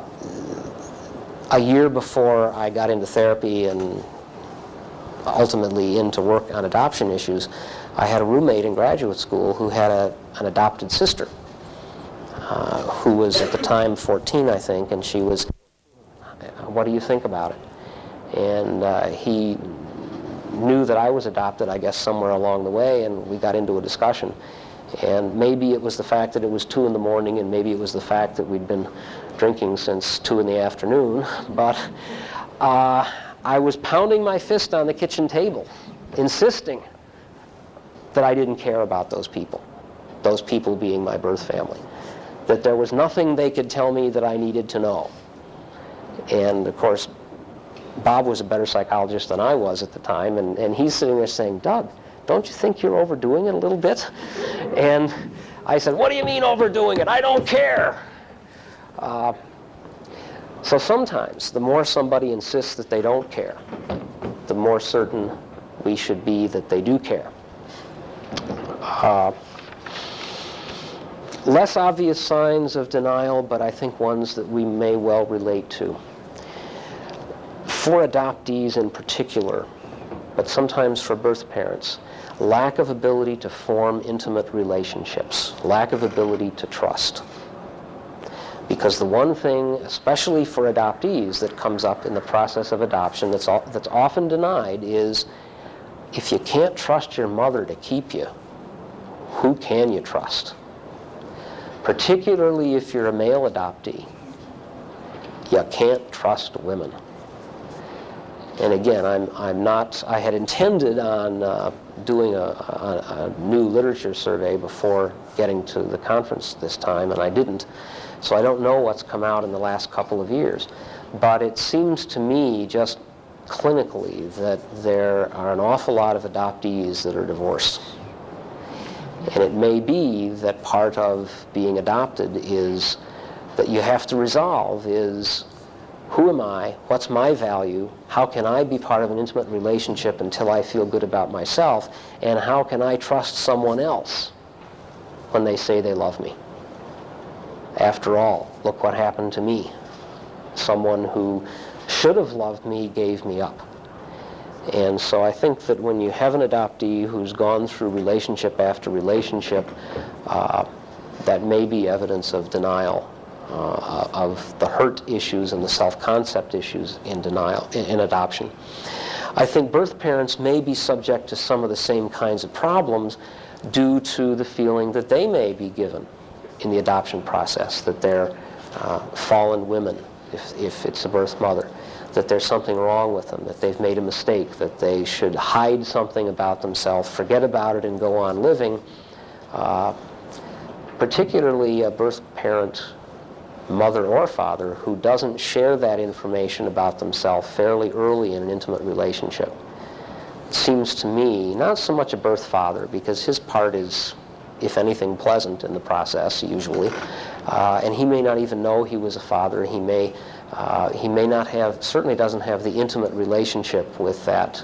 year before I got into therapy and ultimately into work on adoption issues, I had a roommate in graduate school who had an adopted sister who was at the time 14, I think, and she was, what do you think about it? And he knew that I was adopted, I guess, somewhere along the way, and we got into a discussion. And maybe it was the fact that it was 2 in the morning, and maybe it was the fact that we'd been drinking since 2 in the afternoon, but I was pounding my fist on the kitchen table, insisting that I didn't care about those people being my birth family, that there was nothing they could tell me that I needed to know. And of course, Bob was a better psychologist than I was at the time, and he's sitting there saying, Doug, don't you think you're overdoing it a little bit? And I said, what do you mean overdoing it? I don't care. So sometimes, the more somebody insists that they don't care, the more certain we should be that they do care. Less obvious signs of denial, but I think ones that we may well relate to. For adoptees in particular, but sometimes for birth parents, lack of ability to form intimate relationships, lack of ability to trust. Because the one thing, especially for adoptees, that comes up in the process of adoption that's often denied is, if you can't trust your mother to keep you, who can you trust? Particularly if you're a male adoptee, you can't trust women. And again, I had intended on doing a new literature survey before getting to the conference this time, and I didn't. So I don't know what's come out in the last couple of years. But it seems to me, just clinically, that there are an awful lot of adoptees that are divorced. And it may be that part of being adopted is that you have to resolve is, who am I? What's my value? How can I be part of an intimate relationship until I feel good about myself? And how can I trust someone else when they say they love me? After all, look what happened to me. Someone who should have loved me gave me up. And so I think that when you have an adoptee who's gone through relationship after relationship, that may be evidence of denial of the hurt issues and the self-concept issues in denial, in adoption. I think birth parents may be subject to some of the same kinds of problems due to the feeling that they may be given in the adoption process, that they're fallen women, if it's a birth mother, that there's something wrong with them, that they've made a mistake, that they should hide something about themselves, forget about it, and go on living. Particularly a birth parent mother or father, who doesn't share that information about themselves fairly early in an intimate relationship. It seems to me not so much a birth father, because his part is, if anything, pleasant in the process usually, and he may not even know he was a father. He may not have, certainly doesn't have the intimate relationship with that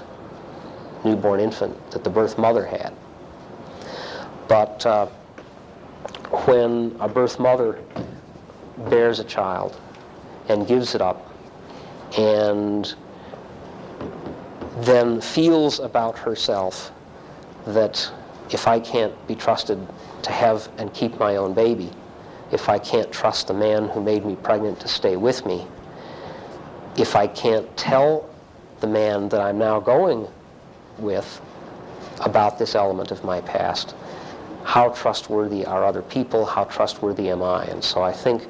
newborn infant that the birth mother had. But when a birth mother bears a child and gives it up and then feels about herself that if I can't be trusted to have and keep my own baby, if I can't trust the man who made me pregnant to stay with me, if I can't tell the man that I'm now going with about this element of my past, how trustworthy are other people? How trustworthy am I? And so I think,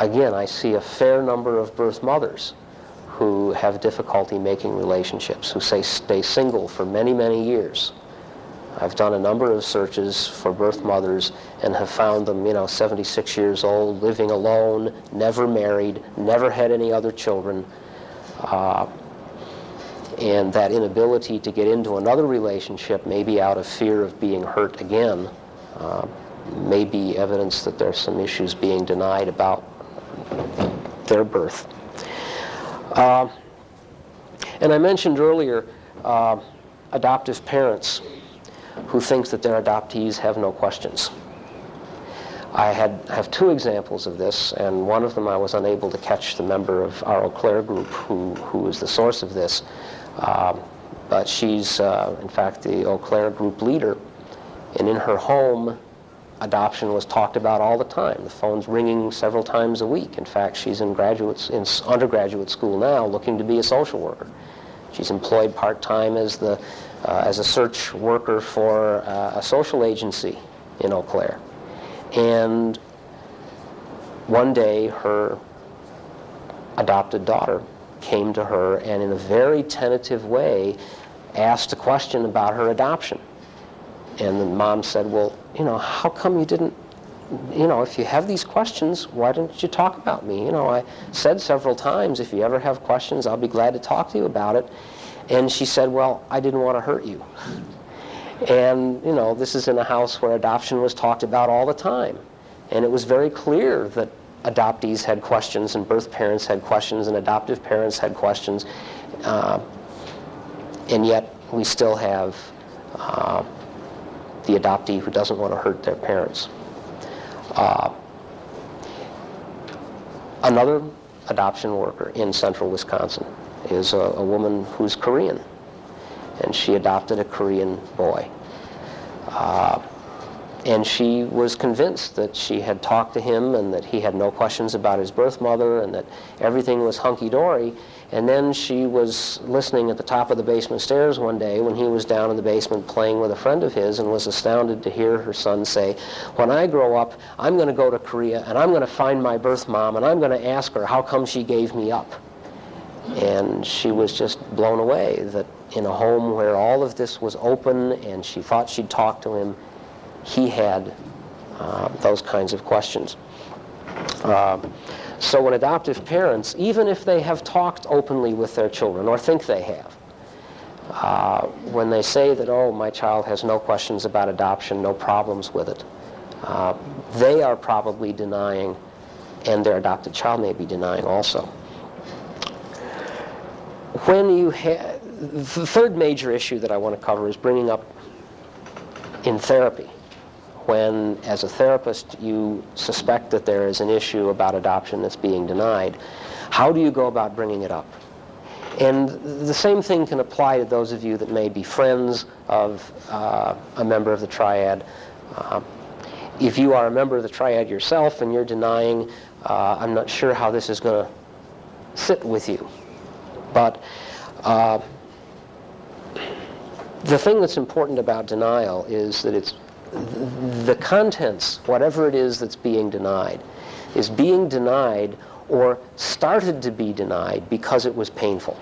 again, I see a fair number of birth mothers who have difficulty making relationships, who stay single for many, many years. I've done a number of searches for birth mothers and have found them, 76 years old, living alone, never married, never had any other children. And that inability to get into another relationship, maybe out of fear of being hurt again, may be evidence that there's some issues being denied about their birth. And I mentioned earlier adoptive parents who think that their adoptees have no questions. I have two examples of this, and one of them I was unable to catch the member of our Eau Claire group who is the source of this. But she's, in fact, the Eau Claire group leader, and in her home, adoption was talked about all the time. The phone's ringing several times a week. In fact, she's in undergraduate school now, looking to be a social worker. She's employed part-time as a search worker for a social agency in Eau Claire. And one day, her adopted daughter came to her and in a very tentative way asked a question about her adoption. And the mom said, well, how come you didn't, if you have these questions, why didn't you talk about me? I said several times, if you ever have questions, I'll be glad to talk to you about it. And she said, well, I didn't want to hurt you. And, this is in a house where adoption was talked about all the time. And it was very clear that adoptees had questions, and birth parents had questions, and adoptive parents had questions. And yet, we still have the adoptee who doesn't want to hurt their parents. Another adoption worker in central Wisconsin is a woman who's Korean, and she adopted a Korean boy. And she was convinced that she had talked to him and that he had no questions about his birth mother and that everything was hunky-dory. And then she was listening at the top of the basement stairs one day when he was down in the basement playing with a friend of his, and was astounded to hear her son say, when I grow up, I'm going to go to Korea and I'm going to find my birth mom and I'm going to ask her how come she gave me up. And she was just blown away that in a home where all of this was open and she thought she'd talk to him, he had those kinds of questions. So when adoptive parents, even if they have talked openly with their children, or think they have, when they say that, oh, my child has no questions about adoption, no problems with it, they are probably denying, and their adopted child may be denying also. When you the third major issue that I want to cover is bringing up in therapy. When, as a therapist, you suspect that there is an issue about adoption that's being denied, how do you go about bringing it up? And the same thing can apply to those of you that may be friends of a member of the triad. If you are a member of the triad yourself and you're denying, I'm not sure how this is going to sit with you. But the thing that's important about denial is that it's the contents, whatever it is that's being denied, is being denied or started to be denied because it was painful.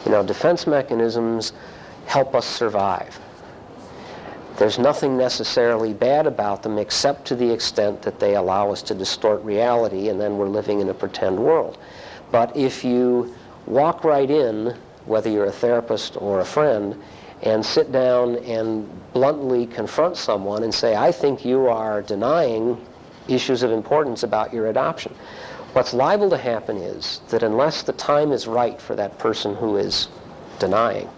Defense mechanisms help us survive. There's nothing necessarily bad about them except to the extent that they allow us to distort reality, and then we're living in a pretend world. But if you walk right in, whether you're a therapist or a friend, and sit down and bluntly confront someone and say, I think you are denying issues of importance about your adoption, what's liable to happen is that unless the time is right for that person who is denying,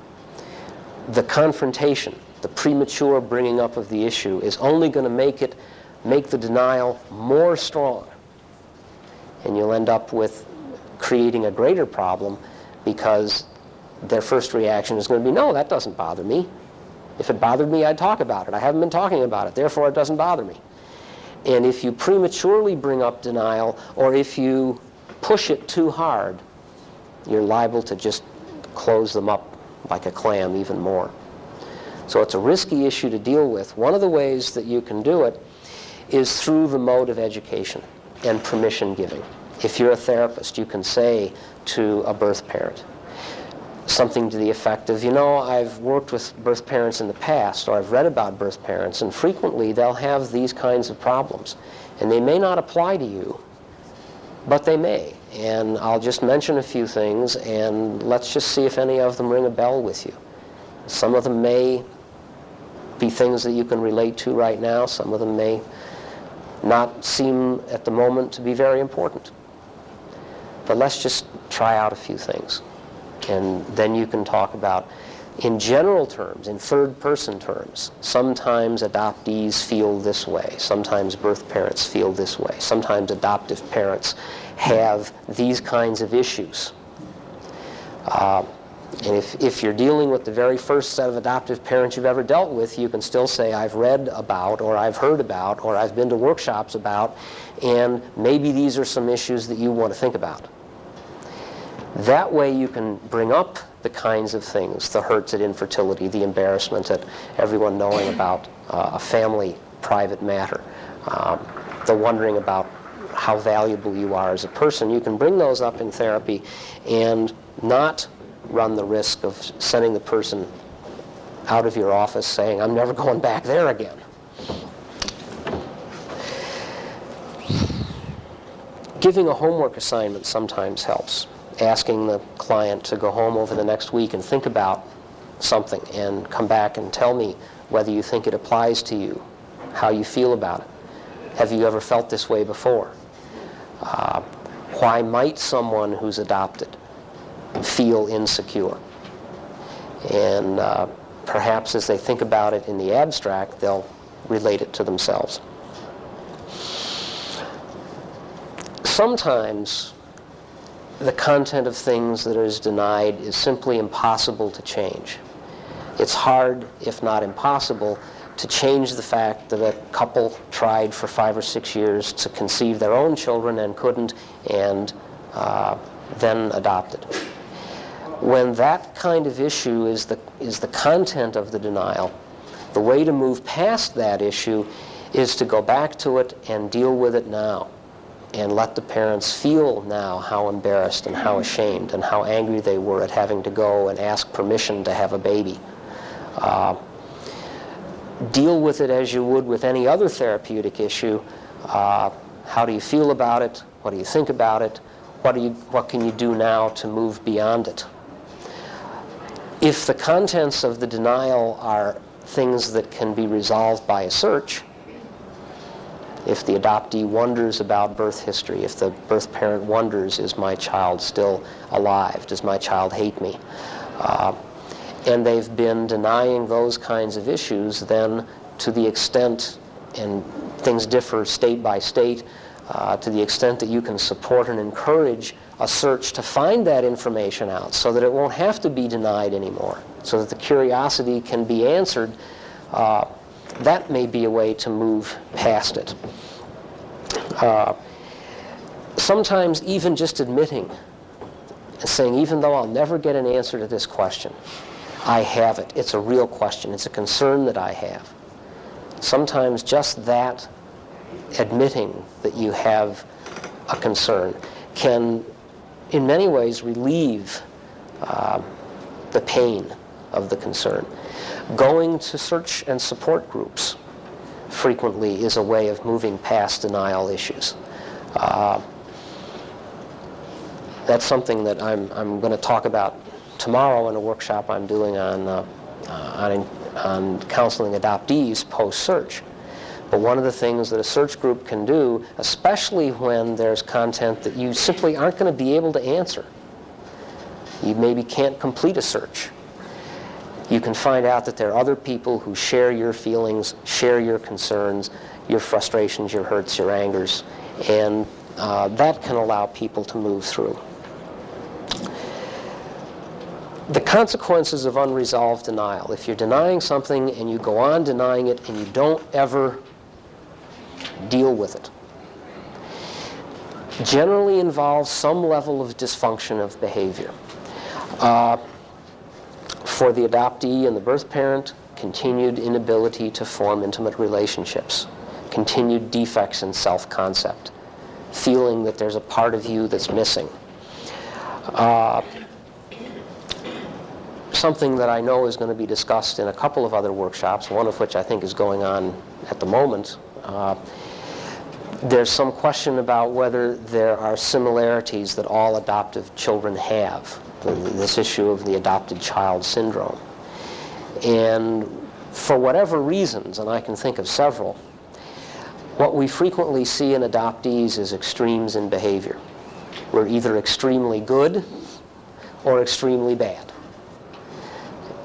the confrontation, the premature bringing up of the issue is only going to make the denial more strong. And you'll end up with creating a greater problem, because their first reaction is going to be, no, that doesn't bother me. If it bothered me, I'd talk about it. I haven't been talking about it, therefore it doesn't bother me. And if you prematurely bring up denial, or if you push it too hard, you're liable to just close them up like a clam even more. So it's a risky issue to deal with. One of the ways that you can do it is through the mode of education and permission giving. If you're a therapist, you can say to a birth parent something to the effect of, I've worked with birth parents in the past, or I've read about birth parents, and frequently they'll have these kinds of problems. And they may not apply to you, but they may. And I'll just mention a few things, and let's just see if any of them ring a bell with you. Some of them may be things that you can relate to right now. Some of them may not seem at the moment to be very important. But let's just try out a few things. And then you can talk about, in general terms, in third-person terms, sometimes adoptees feel this way. Sometimes birth parents feel this way. Sometimes adoptive parents have these kinds of issues. And if you're dealing with the very first set of adoptive parents you've ever dealt with, you can still say, I've read about, or I've heard about, or I've been to workshops about, and maybe these are some issues that you want to think about. That way you can bring up the kinds of things, the hurts at infertility, the embarrassment at everyone knowing about a family private matter, the wondering about how valuable you are as a person. You can bring those up in therapy and not run the risk of sending the person out of your office saying, I'm never going back there again. Giving a homework assignment sometimes helps. Asking the client to go home over the next week and think about something and come back and tell me whether you think it applies to you, how you feel about it. Have you ever felt this way before? Why might someone who's adopted feel insecure? And perhaps as they think about it in the abstract, they'll relate it to themselves. Sometimes the content of things that is denied is simply impossible to change. It's hard, if not impossible, to change the fact that a couple tried for 5 or 6 years to conceive their own children and couldn't, and then adopted. When that kind of issue is the content of the denial, the way to move past that issue is to go back to it and deal with it now, and let the parents feel now how embarrassed and how ashamed and how angry they were at having to go and ask permission to have a baby. Deal with it as you would with any other therapeutic issue. How do you feel about it? What do you think about it? What can you do now to move beyond it? If the contents of the denial are things that can be resolved by a search, if the adoptee wonders about birth history, if the birth parent wonders, is my child still alive? Does my child hate me? And they've been denying those kinds of issues, then to the extent, and things differ state by state, to the extent that you can support and encourage a search to find that information out so that it won't have to be denied anymore, so that the curiosity can be answered, that may be a way to move past it. Sometimes even just admitting and saying, even though I'll never get an answer to this question, I have it. It's a real question. It's a concern that I have. Sometimes just that, admitting that you have a concern, can in many ways relieve the pain of the concern. Going to search and support groups frequently is a way of moving past denial issues. That's something that I'm going to talk about tomorrow in a workshop I'm doing on counseling adoptees post-search. But one of the things that a search group can do, especially when there's content that you simply aren't going to be able to answer, you maybe can't complete a search, you can find out that there are other people who share your feelings, share your concerns, your frustrations, your hurts, your angers, and that can allow people to move through. The consequences of unresolved denial. If you're denying something and you go on denying it and you don't ever deal with it, generally involves some level of dysfunction of behavior. For the adoptee and the birth parent, continued inability to form intimate relationships, continued defects in self-concept, feeling that there's a part of you that's missing. Something that I know is going to be discussed in a couple of other workshops, one of which I think is going on at the moment. There's some question about whether there are similarities that all adoptive children have, this issue of the adopted child syndrome. And for whatever reasons, and I can think of several, what we frequently see in adoptees is extremes in behavior. We're either extremely good or extremely bad.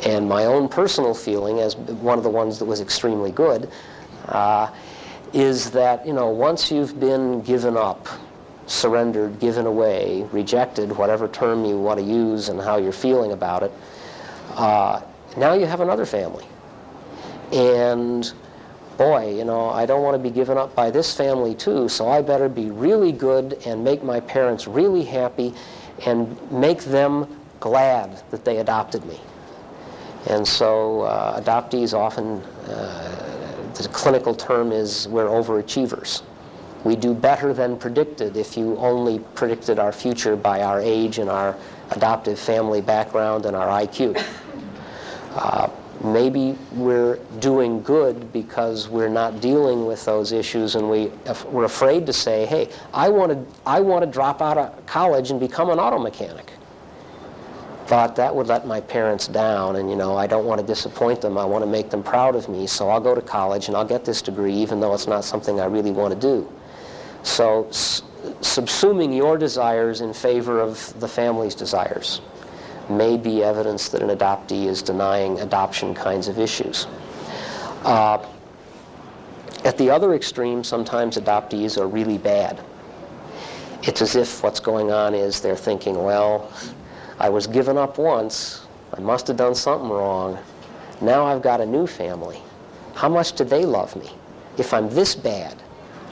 And my own personal feeling, as one of the ones that was extremely good, is that, once you've been given up, surrendered, given away, rejected, whatever term you want to use and how you're feeling about it, now you have another family. And boy, I don't want to be given up by this family too, so I better be really good and make my parents really happy and make them glad that they adopted me. And so adoptees often, the clinical term is we're overachievers. We do better than predicted if you only predicted our future by our age and our adoptive family background and our IQ. Maybe we're doing good because we're not dealing with those issues, and we're afraid to say, hey, I want to drop out of college and become an auto mechanic. But that would let my parents down, and I don't want to disappoint them. I want to make them proud of me, so I'll go to college and I'll get this degree even though it's not something I really want to do. So subsuming your desires in favor of the family's desires may be evidence that an adoptee is denying adoption kinds of issues. At the other extreme, sometimes adoptees are really bad. It's as if what's going on is they're thinking, well, I was given up once, I must have done something wrong, now I've got a new family. How much do they love me? If I'm this bad,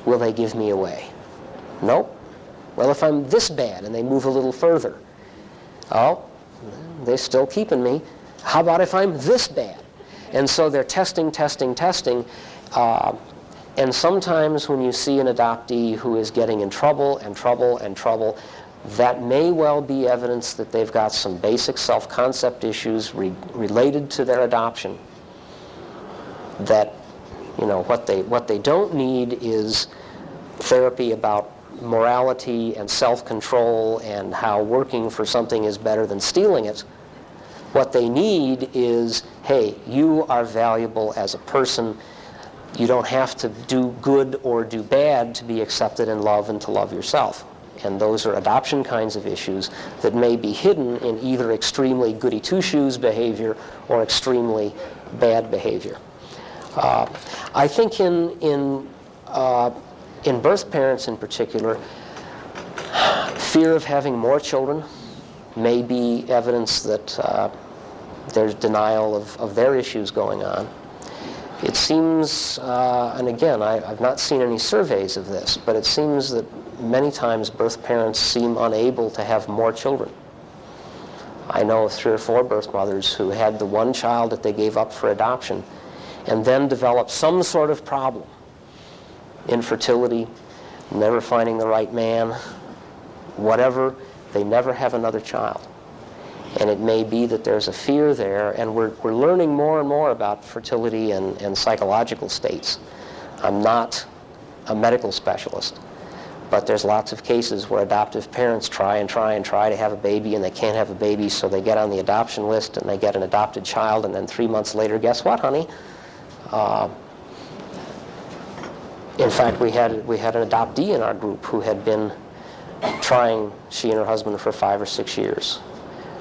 will they give me away? Nope. Well, if I'm this bad, and they move a little further, oh, they're still keeping me. How about if I'm this bad? And so they're testing. And sometimes when you see an adoptee who is getting in trouble, that may well be evidence that they've got some basic self-concept issues related to their adoption. That, what they don't need is therapy about morality and self-control and how working for something is better than stealing it. What they need is, hey, you are valuable as a person. You don't have to do good or do bad to be accepted and loved and to love yourself. And those are adoption kinds of issues that may be hidden in either extremely goody-two-shoes behavior or extremely bad behavior. I think in birth parents in particular, fear of having more children may be evidence that there's denial of their issues going on. It seems, and again, I've not seen any surveys of this, but it seems that many times birth parents seem unable to have more children. I know of 3 or 4 birth mothers who had the one child that they gave up for adoption and then developed some sort of problem. Infertility, never finding the right man, whatever, they never have another child. And it may be that there's a fear there, and we're learning more and more about fertility and psychological states. I'm not a medical specialist, but there's lots of cases where adoptive parents try to have a baby, and they can't have a baby, so they get on the adoption list and they get an adopted child, and then 3 months later, guess what, honey? In fact, we had an adoptee in our group who had been trying, she and her husband, for 5 or 6 years.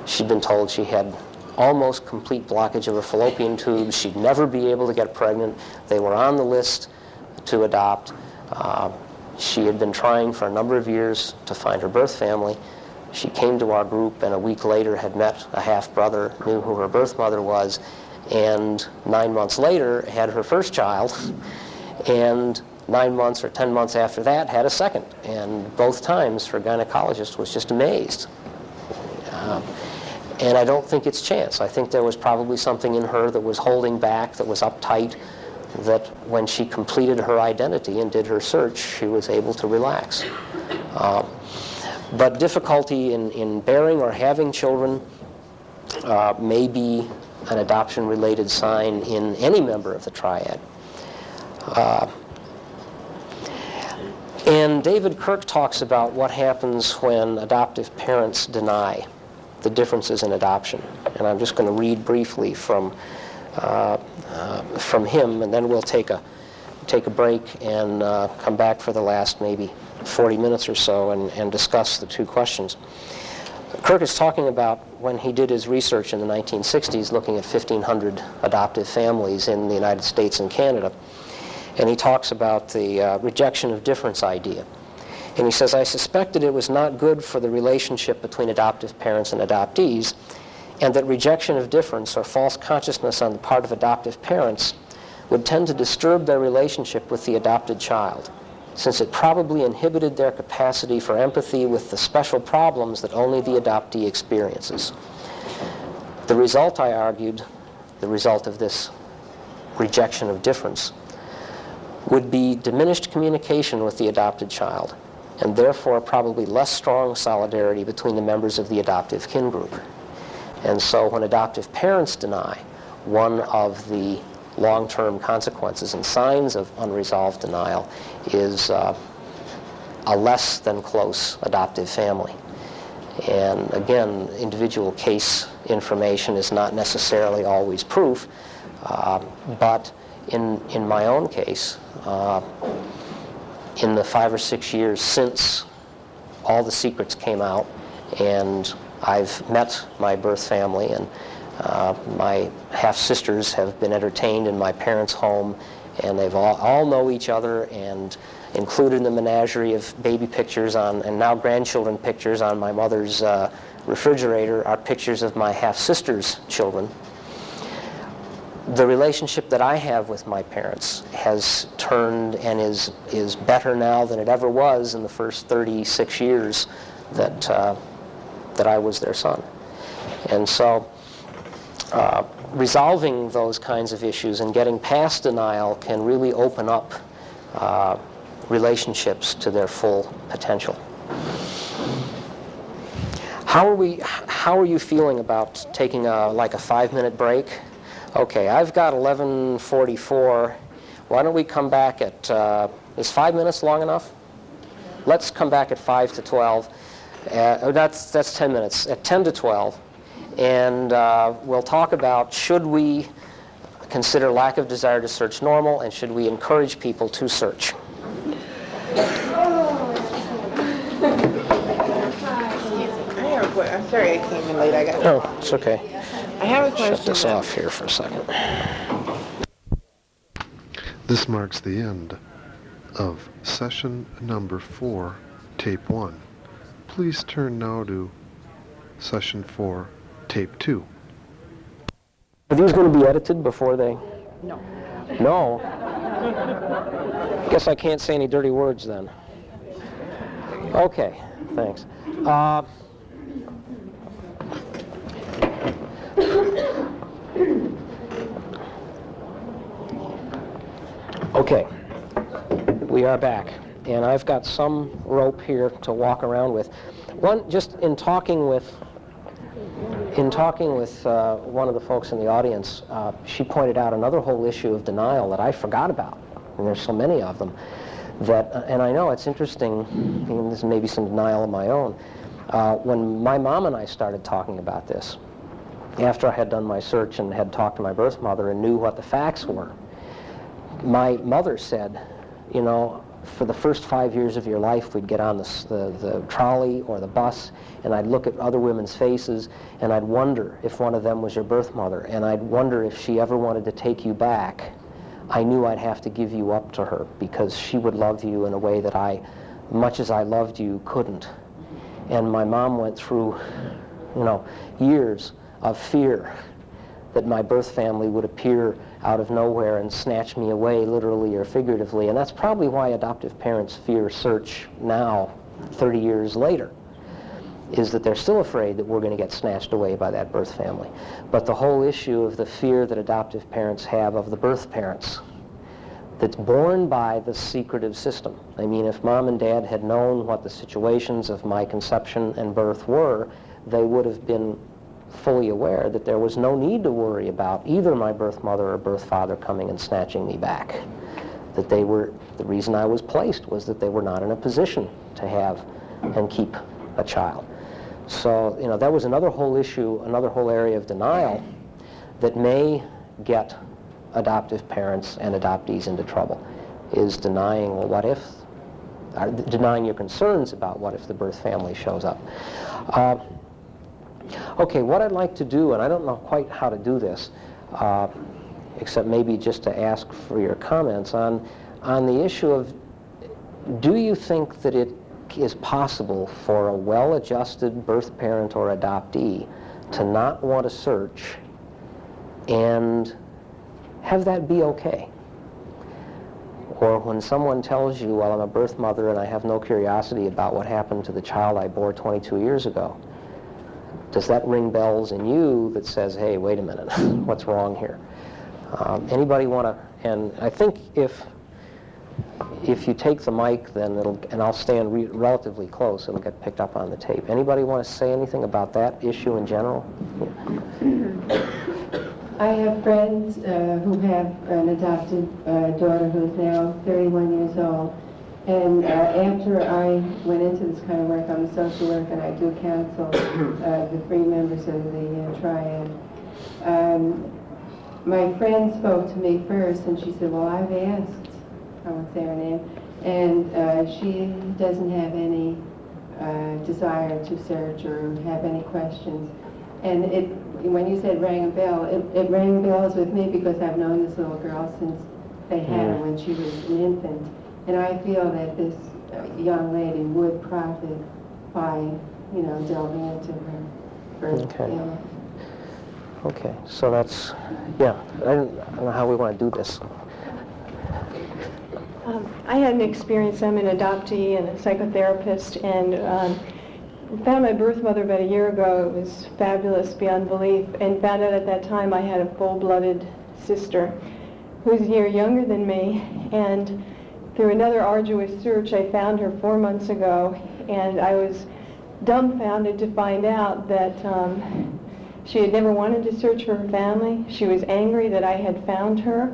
She'd been told she had almost complete blockage of her fallopian tubes. She'd never be able to get pregnant. They were on the list to adopt. She had been trying for a number of years to find her birth family. She came to our group, and a week later had met a half-brother, knew who her birth mother was, and 9 months later had her first child, and 9 months or 10 months after that had a second. And both times her gynecologist was just amazed. And I don't think it's chance. I think there was probably something in her that was holding back, that was uptight, that when she completed her identity and did her search, she was able to relax. But difficulty in bearing or having children may be an adoption-related sign in any member of the triad. And David Kirk talks about what happens when adoptive parents deny the differences in adoption. And I'm just going to read briefly from him, and then we'll take a break and come back for the last maybe 40 minutes or so and discuss the two questions. Kirk is talking about when he did his research in the 1960s, looking at 1,500 adoptive families in the United States and Canada. And he talks about the rejection of difference idea. And he says, I suspected it was not good for the relationship between adoptive parents and adoptees, and that rejection of difference or false consciousness on the part of adoptive parents would tend to disturb their relationship with the adopted child, since it probably inhibited their capacity for empathy with the special problems that only the adoptee experiences. The result, I argued, the result of this rejection of difference, would be diminished communication with the adopted child, and therefore probably less strong solidarity between the members of the adoptive kin group. And so when adoptive parents deny, one of the long-term consequences and signs of unresolved denial is a less than close adoptive family. And again, individual case information is not necessarily always proof, but in my own case, in the 5 or 6 years since all the secrets came out, and I've met my birth family, and my half-sisters have been entertained in my parents' home, and they've all know each other, and included in the menagerie of baby pictures and now grandchildren pictures on my mother's refrigerator are pictures of my half-sisters' children. The relationship that I have with my parents has turned and is better now than it ever was in the first 36 years that I was their son. And so resolving those kinds of issues and getting past denial can really open up relationships to their full potential. How are you feeling about taking like a 5-minute break? Okay, I've got 11:44. Why don't we come back at, is 5 minutes long enough? Let's come back at 5 to 12. That's 10 minutes. At 10 to 12. And we'll talk about, should we consider lack of desire to search normal, and should we encourage people to search? I'm sorry I came in late. Oh, it's okay. I have a question. Shut this off here for a second. This marks the end of session number 4, tape 1. Please turn now to session 4, tape 2. Are these going to be edited before they? No. No? Guess I can't say any dirty words then. Okay, thanks. Okay, we are back, and I've got some rope here to walk around with. One, just in talking with In talking with one of the folks in the audience, she pointed out another whole issue of denial that I forgot about, and there's so many of them, that, and I know it's interesting, and this may be some denial of my own, when my mom and I started talking about this, after I had done my search and had talked to my birth mother and knew what the facts were, my mother said, you know, for the first 5 years of your life, we'd get on the trolley or the bus, and I'd look at other women's faces, and I'd wonder if one of them was your birth mother, and I'd wonder if she ever wanted to take you back. I knew I'd have to give you up to her, because she would love you in a way that I, much as I loved you, couldn't. And my mom went through, you know, years of fear that my birth family would appear out of nowhere and snatch me away, literally or figuratively. And that's probably why adoptive parents fear search now, 30 years later, is that they're still afraid that we're going to get snatched away by that birth family. But the whole issue of the fear that adoptive parents have of the birth parents, that's borne by the secretive system. I mean, if mom and dad had known what the situations of my conception and birth were, they would have been fully aware that there was no need to worry about either my birth mother or birth father coming and snatching me back. That they were, the reason I was placed was that they were not in a position to have and keep a child. So, you know, that was another whole issue, another whole area of denial that may get adoptive parents and adoptees into trouble, is denying, well, what if, denying your concerns about what if the birth family shows up. Okay, what I'd like to do, and I don't know quite how to do this, except maybe just to ask for your comments on the issue of, do you think that it is possible for a well-adjusted birth parent or adoptee to not want to search and have that be okay? Or when someone tells you, well, I'm a birth mother and I have no curiosity about what happened to the child I bore 22 years ago, does that ring bells in you that says, hey, wait a minute, what's wrong here? Anybody want to, and I think if you take the mic, then it'll, and I'll stand relatively close, it'll get picked up on the tape. Anybody want to say anything about that issue in general? I have friends who have an adopted daughter who is now 31 years old. And after I went into this kind of work, I'm a social worker and I do counsel the 3 members of the triad. My friend spoke to me first and she said, well, I've asked, I won't say her name, and she doesn't have any desire to search or have any questions. And when you said rang a bell, it rang bells with me because I've known this little girl since they had her when she was an infant. And I feel that this young lady would profit by, you know, delving into her birth family. Okay, so that's, yeah, I don't know how we want to do this. I had an experience. I'm an adoptee and a psychotherapist, and found my birth mother about a year ago. It was fabulous beyond belief, and found out at that time I had a full-blooded sister who was a year younger than me, and through another arduous search, I found her 4 months ago, and I was dumbfounded to find out that she had never wanted to search for her family. She was angry that I had found her.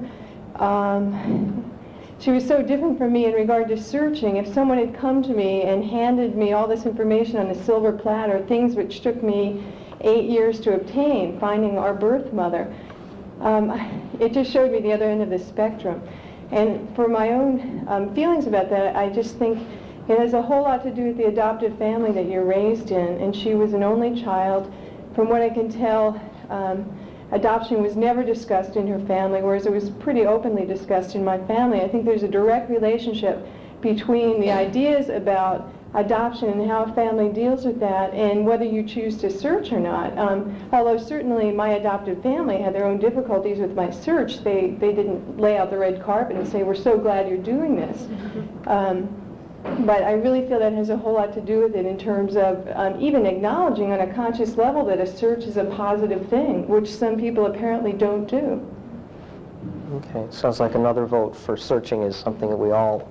She was so different from me in regard to searching. If someone had come to me and handed me all this information on a silver platter, things which took me 8 years to obtain, finding our birth mother, it just showed me the other end of the spectrum. And for my own feelings about that, I just think it has a whole lot to do with the adoptive family that you're raised in. And she was an only child. From what I can tell, adoption was never discussed in her family, whereas it was pretty openly discussed in my family. I think there's a direct relationship between the ideas about adoption and how a family deals with that and whether you choose to search or not. Although certainly my adopted family had their own difficulties with my search, they didn't lay out the red carpet and say, we're so glad you're doing this. But I really feel that has a whole lot to do with it in terms of even acknowledging on a conscious level that a search is a positive thing, which some people apparently don't do. Okay, sounds like another vote for searching is something that we all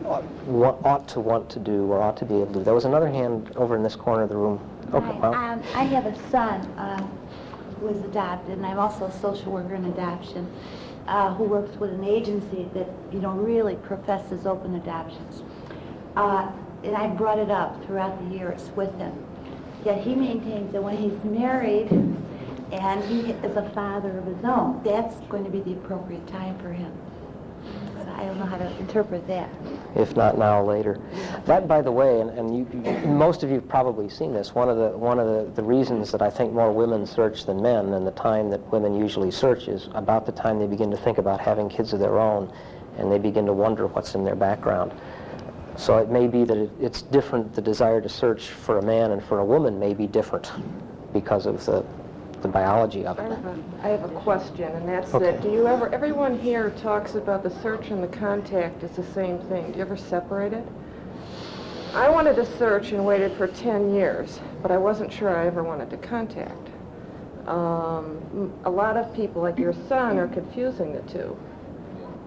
ought to want to do or ought to be able to do. There was another hand over in this corner of the room. Okay, well, I have a son who was adopted, and I'm also a social worker in adoption, who works with an agency that, really professes open adoptions. And I brought it up throughout the years with him. Yet he maintains that when he's married and he is a father of his own, that's going to be the appropriate time for him. So I don't know how to interpret that. if not now, later. That, by the way, most of you have probably seen this, one of the reasons that I think more women search than men, and the time that women usually search, is about the time they begin to think about having kids of their own, and they begin to wonder what's in their background. So it may be that it's different. The desire to search for a man and for a woman may be different because of the biology of it. I have a question, and that's Okay. that, do you ever, everyone here talks about the search and the contact as the same thing. Do you ever separate it? I wanted to search and waited for 10 years, but I wasn't sure I ever wanted to contact. A lot of people, like your son, are confusing the two.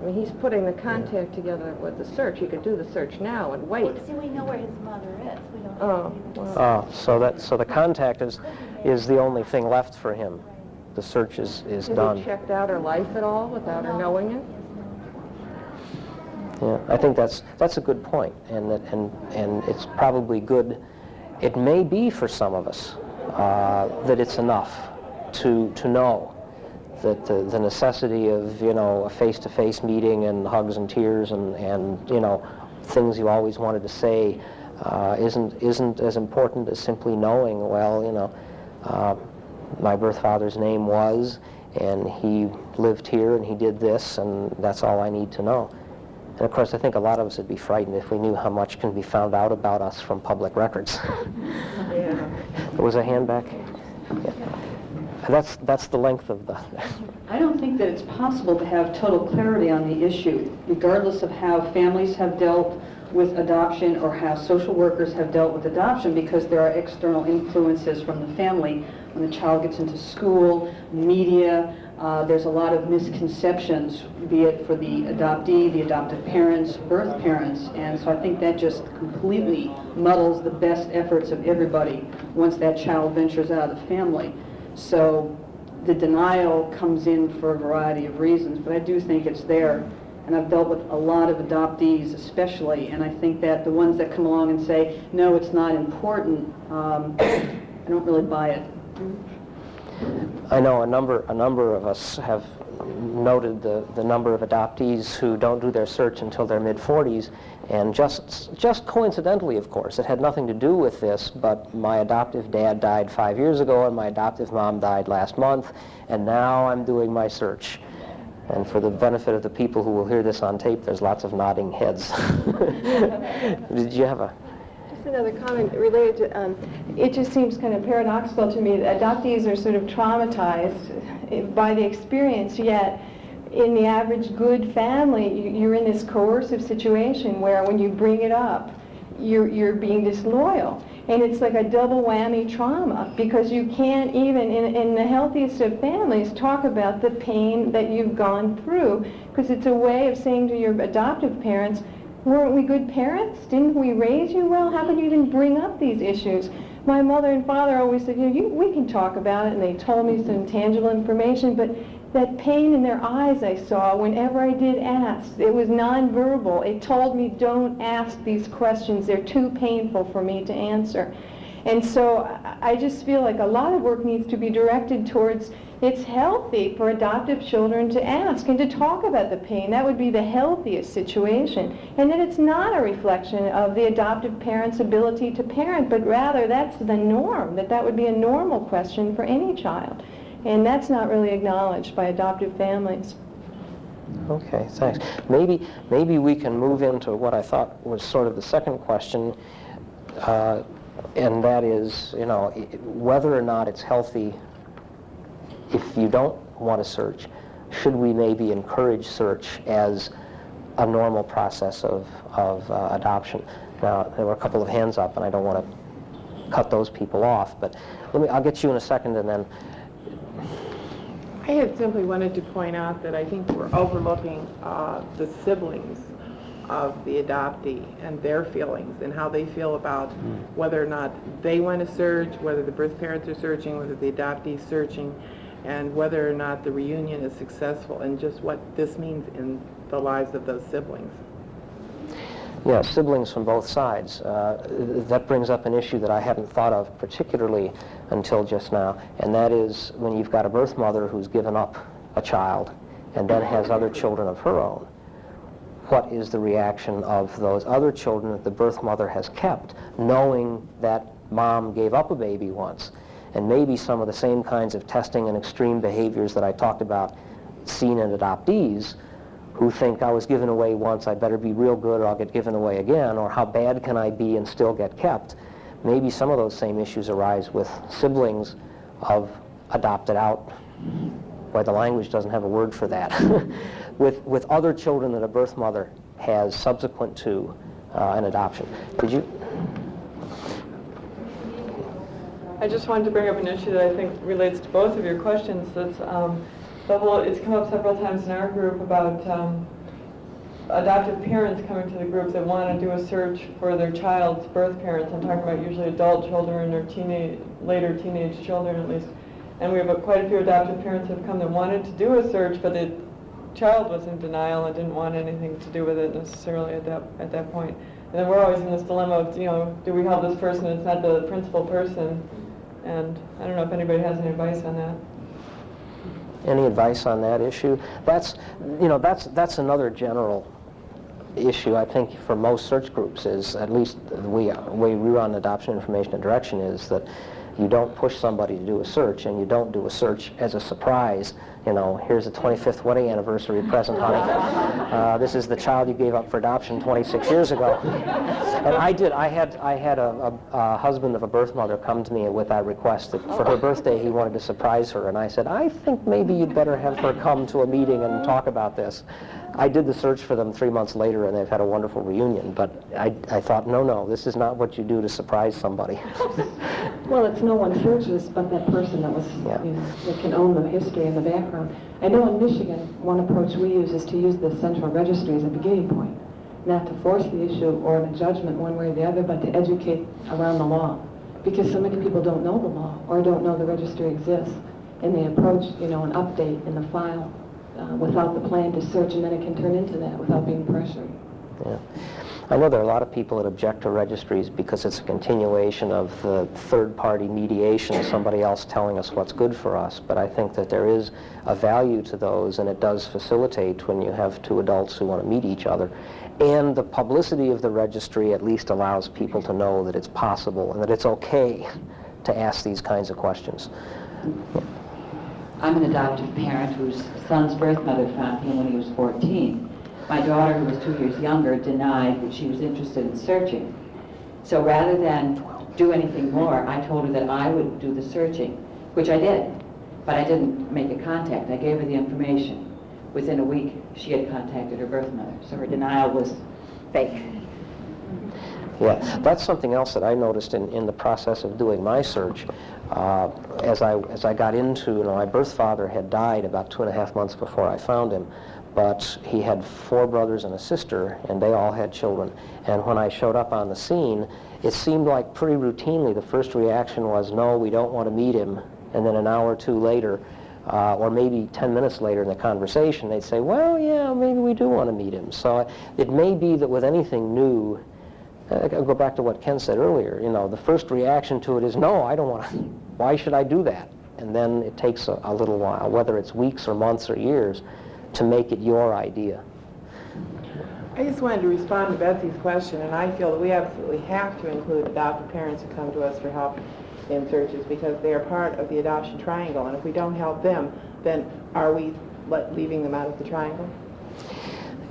I mean, he's putting the contact together with the search. He could do the search now and wait. Well, see, we know where his mother is. We don't Oh, know. well. So the contact is the only thing left for him. The search is Has done. he checked out her life at all without her knowing it? Yeah, I think that's a good point, and it's probably good. It may be for some of us that it's enough to know that the necessity of a face-to-face meeting and hugs and tears and things you always wanted to say isn't as important as simply knowing, my birth father's name was, and he lived here and he did this, and that's all I need to know. And of course, I think a lot of us would be frightened if we knew how much can be found out about us from public records. Yeah. There was a hand back. Yeah. That's the length of the... I don't think that it's possible to have total clarity on the issue, regardless of how families have dealt with adoption or how social workers have dealt with adoption, because there are external influences from the family. When the child gets into school, media, there's a lot of misconceptions, be it for the adoptee, the adoptive parents, birth parents, and so I think that just completely muddles the best efforts of everybody once that child ventures out of the family. So the denial comes in for a variety of reasons, but I do think it's there. And I've dealt with a lot of adoptees especially, and I think that the ones that come along and say, no, it's not important, I don't really buy it. I know a number of us have noted the number of adoptees who don't do their search until their mid-40s, and just coincidentally, of course, it had nothing to do with this, but my adoptive dad died 5 years ago and my adoptive mom died last month, and now I'm doing my search. And for the benefit of the people who will hear this on tape, there's lots of nodding heads. Did you have a... Just another comment related to, it just seems kind of paradoxical to me that adoptees are sort of traumatized by the experience, yet in the average good family, you're in this coercive situation where when you bring it up, you're being disloyal. And it's like a double whammy trauma, because you can't even, in the healthiest of families, talk about the pain that you've gone through, because it's a way of saying to your adoptive parents, weren't we good parents? Didn't we raise you well? How can you even bring up these issues? My mother and father always said, we can talk about it, and they told me some tangible information, but that pain in their eyes I saw whenever I did ask, it was nonverbal. It told me, don't ask these questions. They're too painful for me to answer. And so I just feel like a lot of work needs to be directed towards, it's healthy for adoptive children to ask and to talk about the pain. That would be the healthiest situation. And that it's not a reflection of the adoptive parent's ability to parent, but rather that's the norm, that would be a normal question for any child. And that's not really acknowledged by adoptive families. Okay, thanks. Maybe we can move into what I thought was sort of the second question, and that is, whether or not it's healthy if you don't want to search. Should we maybe encourage search as a normal process of adoption? Now, there were a couple of hands up, and I don't want to cut those people off, but I'll get you in a second, and then... I had simply wanted to point out that I think we're overlooking the siblings. of the adoptee and their feelings and how they feel about whether or not they want to search, whether the birth parents are searching, whether the adoptee is searching, and whether or not the reunion is successful, and just what this means in the lives of those siblings. Yeah, siblings from both sides. That brings up an issue that I hadn't thought of particularly until just now, and that is when you've got a birth mother who's given up a child and then has other children of her own. What is the reaction of those other children that the birth mother has kept, knowing that mom gave up a baby once? And maybe some of the same kinds of testing and extreme behaviors that I talked about seen in adoptees, who think I was given away once, I better be real good or I'll get given away again, or how bad can I be and still get kept. Maybe some of those same issues arise with siblings of adopted out, why the language doesn't have a word for that, with other children that a birth mother has subsequent to an adoption. Did you? I just wanted to bring up an issue that I think relates to both of your questions. That's it's come up several times in our group about adoptive parents coming to the group that want to do a search for their child's birth parents. I'm talking about usually adult children or later teenage children at least. And we have quite a few adoptive parents that have come that wanted to do a search, but the child was in denial and didn't want anything to do with it necessarily at that point. And then we're always in this dilemma of, do we help this person? It's not the principal person. And I don't know if anybody has any advice on that. Any advice on that issue? That's another general issue, I think, for most search groups, is at least the way we run Adoption Information and Direction is that you don't push somebody to do a search, and you don't do a search as a surprise. Here's a 25th wedding anniversary present, honey. This is the child you gave up for adoption 26 years ago. And I had a husband of a birth mother come to me with that request that for her birthday he wanted to surprise her, and I said, I think maybe you'd better have her come to a meeting and talk about this. I did the search for them 3 months later, and they've had a wonderful reunion, but I thought, no, this is not what you do to surprise somebody. Well, it's no one searches but that person that was, that can own the history and the background. I know in Michigan, one approach we use is to use the central registry as a beginning point, not to force the issue or a judgment one way or the other, but to educate around the law. Because so many people don't know the law or don't know the registry exists, and they approach, an update in the file without the plan to search, and then it can turn into that without being pressured. Yeah. I know there are a lot of people that object to registries because it's a continuation of the third-party mediation of somebody else telling us what's good for us, but I think that there is a value to those, and it does facilitate when you have two adults who want to meet each other. And the publicity of the registry at least allows people to know that it's possible and that it's okay to ask these kinds of questions. I'm an adoptive parent whose son's birth mother found him when he was 14. My daughter, who was 2 years younger, denied that she was interested in searching. So rather than do anything more, I told her that I would do the searching, which I did, but I didn't make a contact. I gave her the information. Within a week, she had contacted her birth mother, so her denial was fake. Yeah, that's something else that I noticed in the process of doing my search. As I got into, my birth father had died about 2.5 months before I found him, but he had 4 brothers and a sister, and they all had children. And when I showed up on the scene, it seemed like pretty routinely the first reaction was, no, we don't want to meet him. And then an hour or two later, or maybe 10 minutes later in the conversation, they'd say, well, yeah, maybe we do want to meet him. So it may be that with anything new, I'll go back to what Ken said earlier, the first reaction to it is, no, I don't want to, why should I do that? And then it takes a little while, whether it's weeks or months or years, to make it your idea. I just wanted to respond to Betsy's question, and I feel that we absolutely have to include adoptive parents who come to us for help in searches because they are part of the adoption triangle, and if we don't help them, then are we leaving them out of the triangle?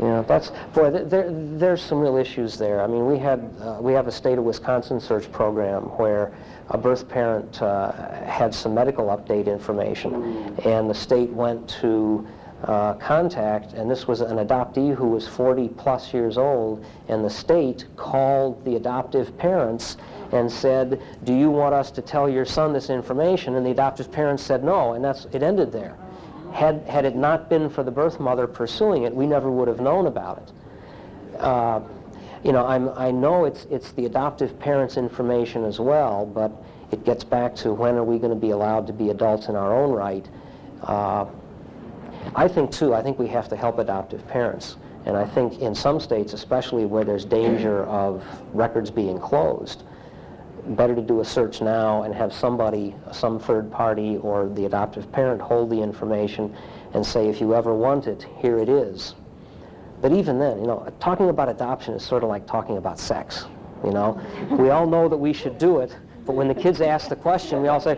Yeah, there's some real issues there. I mean, we have a state of Wisconsin search program where a birth parent had some medical update information, and the state went to contact, and this was an adoptee who was 40 plus years old, and the state called the adoptive parents and said, do you want us to tell your son this information? And the adoptive parents said no, and it ended there. Had it not been for the birth mother pursuing it, we never would have known about it. You know, I know it's the adoptive parents' information as well, but it gets back to when are we going to be allowed to be adults in our own right. I think we have to help adoptive parents. And I think in some states, especially where there's danger of records being closed, better to do a search now and have somebody, some third party or the adoptive parent hold the information and say, if you ever want it, here it is. But even then, you know, talking about adoption is sort of like talking about sex, you know. We all know that we should do it, but when the kids ask the question, we all say,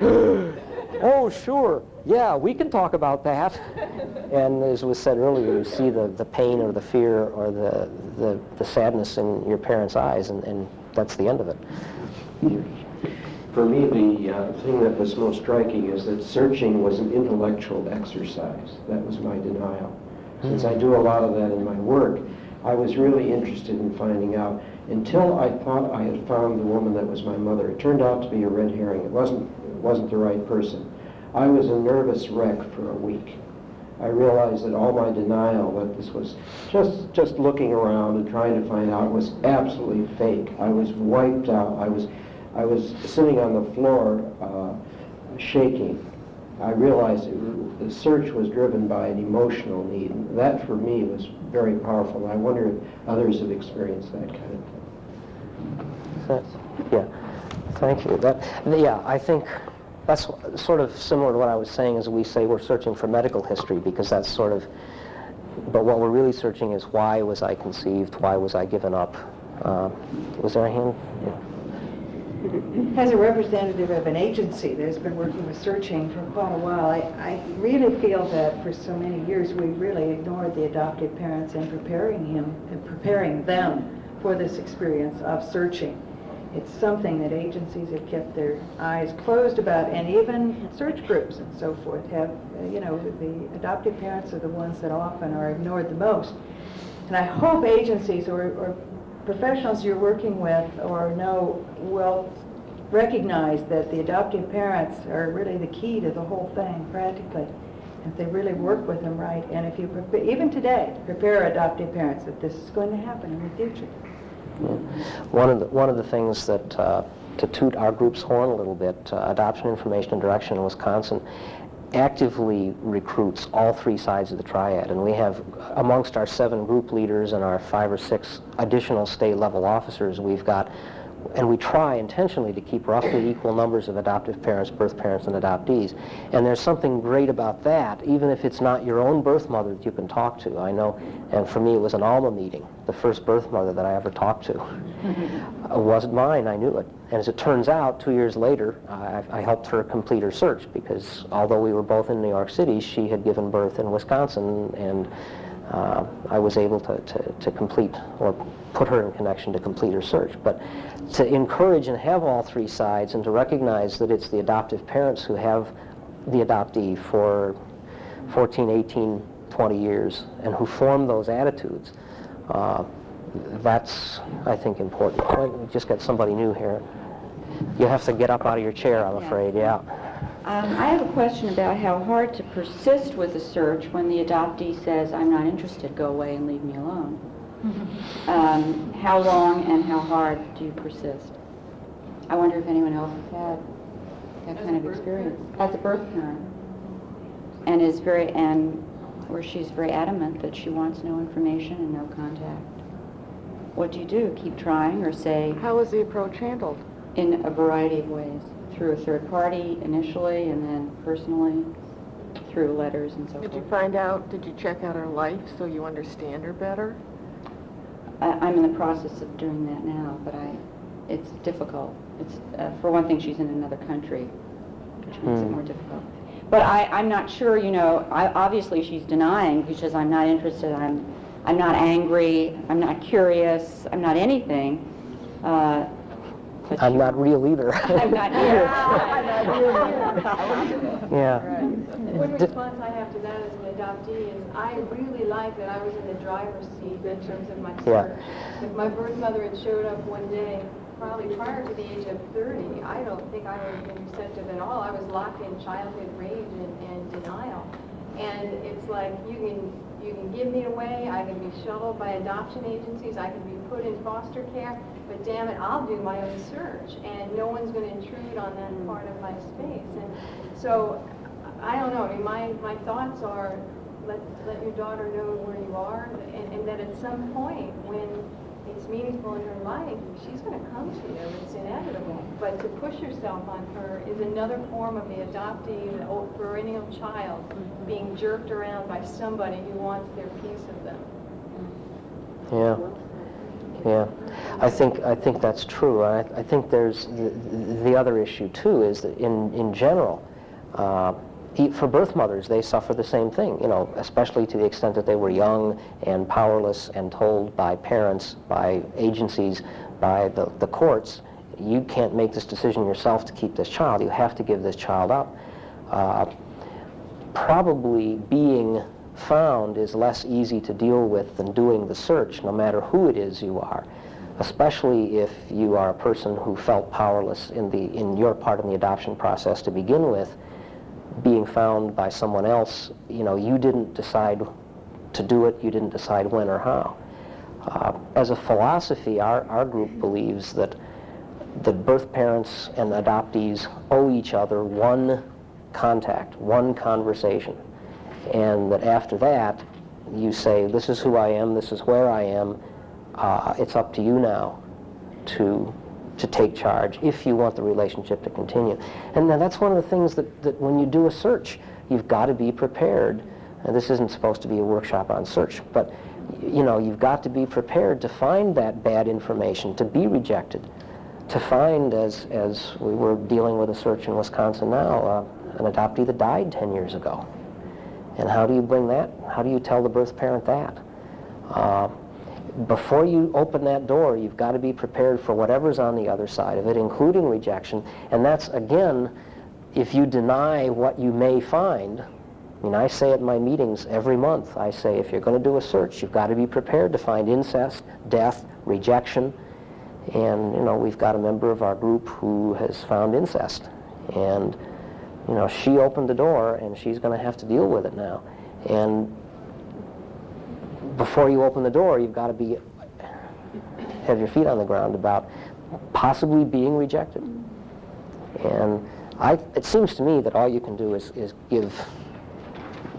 oh, sure, yeah, we can talk about that. And as was said earlier, you see the pain or the fear or the sadness in your parents' eyes, and that's the end of it. For me, the thing that was most striking is that searching was an intellectual exercise. That was my denial. Since I do a lot of that in my work, I was really interested in finding out, until I thought I had found the woman that was my mother. It turned out to be a red herring. It wasn't the right person. I was a nervous wreck for a week. I realized that all my denial, that this was just looking around and trying to find out, was absolutely fake. I was wiped out. I was sitting on the floor, shaking. I realized the search was driven by an emotional need. And that, for me, was very powerful. I wonder if others have experienced that kind of thing. Yeah, thank you. I think that's sort of similar to what I was saying as we say we're searching for medical history, because that's sort of, but what we're really searching is why was I conceived, why was I given up? Was there a hand? Yeah. As a representative of an agency that has been working with searching for quite a while, I really feel that for so many years we really ignored the adoptive parents in preparing them for this experience of searching. It's something that agencies have kept their eyes closed about, and even search groups and so forth have, the adoptive parents are the ones that often are ignored the most. And I hope agencies or professionals you're working with or know will recognize that the adoptive parents are really the key to the whole thing, practically. If they really work with them right, and if you even today prepare adoptive parents that this is going to happen in the future. Yeah. One of the things that to toot our group's horn a little bit, Adoption Information and Direction in Wisconsin actively recruits all three sides of the triad, and we have, amongst our 7 group leaders and our 5 or 6 additional state level officers, we've got, and we try intentionally to keep roughly equal numbers of adoptive parents, birth parents, and adoptees. And there's something great about that, even if it's not your own birth mother that you can talk to. I know, and for me it was an Alma meeting, the first birth mother that I ever talked to. It wasn't mine, I knew it. And as it turns out, 2 years later, I helped her complete her search, because although we were both in New York City, she had given birth in Wisconsin, and I was able to complete, or put her in connection to complete her search. But to encourage and have all three sides, and to recognize that it's the adoptive parents who have the adoptee for 14, 18, 20 years, and who form those attitudes, that's, I think, important. We just got somebody new here. You have to get up out of your chair, I'm afraid, yeah. I have a question about how hard to persist with a search when the adoptee says, I'm not interested, go away and leave me alone. How long and how hard do you persist? I wonder if anyone else has had that kind of experience. As a birth parent. And where she's very adamant that she wants no information and no contact. What do you do? Keep trying, or say... How was the approach handled? In a variety of ways. Through a third party initially, and then personally, through letters and so forth. Did you check out her life so you understand her better? I'm in the process of doing that now, but it's difficult. It's for one thing, she's in another country, which makes it more difficult. But I'm not sure, obviously she's denying, because I'm not interested, I'm not angry, I'm not curious, I'm not anything. I'm not real either. I'm not here. Yeah. One response I have to that as an adoptee is I really like that I was in the driver's seat in terms of my search. If my birth mother had showed up one day, probably prior to the age of 30, I don't think I would have been receptive at all. I was locked in childhood rage and denial. And it's like you can You can give me away, I can be shuttled by adoption agencies, I can be put in foster care, but damn it, I'll do my own search, and no one's going to intrude on that part of my space. And so, I don't know, I mean, my thoughts are, let your daughter know where you are, and that at some point, when it's meaningful in her life, she's going to come to you. It's inevitable. But to push yourself on her is another form of the adoptee, the old perennial child, being jerked around by somebody who wants their piece of them. Yeah. I think that's true. I think there's the other issue too is that in general, for birth mothers, they suffer the same thing, you know, especially to the extent that they were young and powerless and told by parents, by agencies, by the courts, you can't make this decision yourself to keep this child. You have to give this child up. Probably being found is less easy to deal with than doing the search, no matter who it is you are, especially if you are a person who felt powerless in your part in the adoption process to begin with. Being found by someone else, you know, you didn't decide to do it, you didn't decide when or how. As a philosophy, our group believes that the birth parents and adoptees owe each other one contact, one conversation, and that after that, you say, this is who I am, this is where I am, it's up to you now to take charge if you want the relationship to continue. And now that's one of the things that when you do a search, you've got to be prepared. And this isn't supposed to be a workshop on search, but you know, you've got to be prepared to find that bad information, to be rejected, to find, as we were dealing with a search in Wisconsin now, an adoptee that died 10 years ago. And how do you bring that? How do you tell the birth parent that? Before you open that door, you've got to be prepared for whatever's on the other side of it, including rejection. And that's, again, if you deny what you may find. I mean, I say at my meetings every month, I say, if you're going to do a search, you've got to be prepared to find incest, death, rejection. And, you know, we've got a member of our group who has found incest. And, you know, she opened the door, and she's going to have to deal with it now. And before you open the door, you've got to have your feet on the ground about possibly being rejected. And it seems to me that all you can do is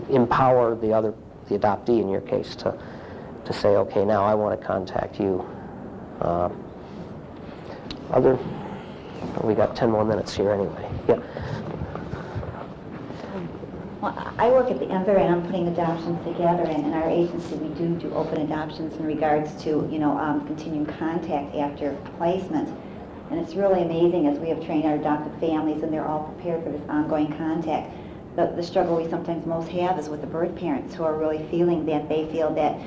empower the adoptee in your case to say, okay, now I want to contact you. We got 10 more minutes here anyway. Yeah. Well, I work at the other end. I'm putting adoptions together, and in our agency we do open adoptions in regards to, you know, continuing contact after placement. And it's really amazing as we have trained our adopted families and they're all prepared for this ongoing contact. The struggle we sometimes most have is with the birth parents who are really feeling that they feel that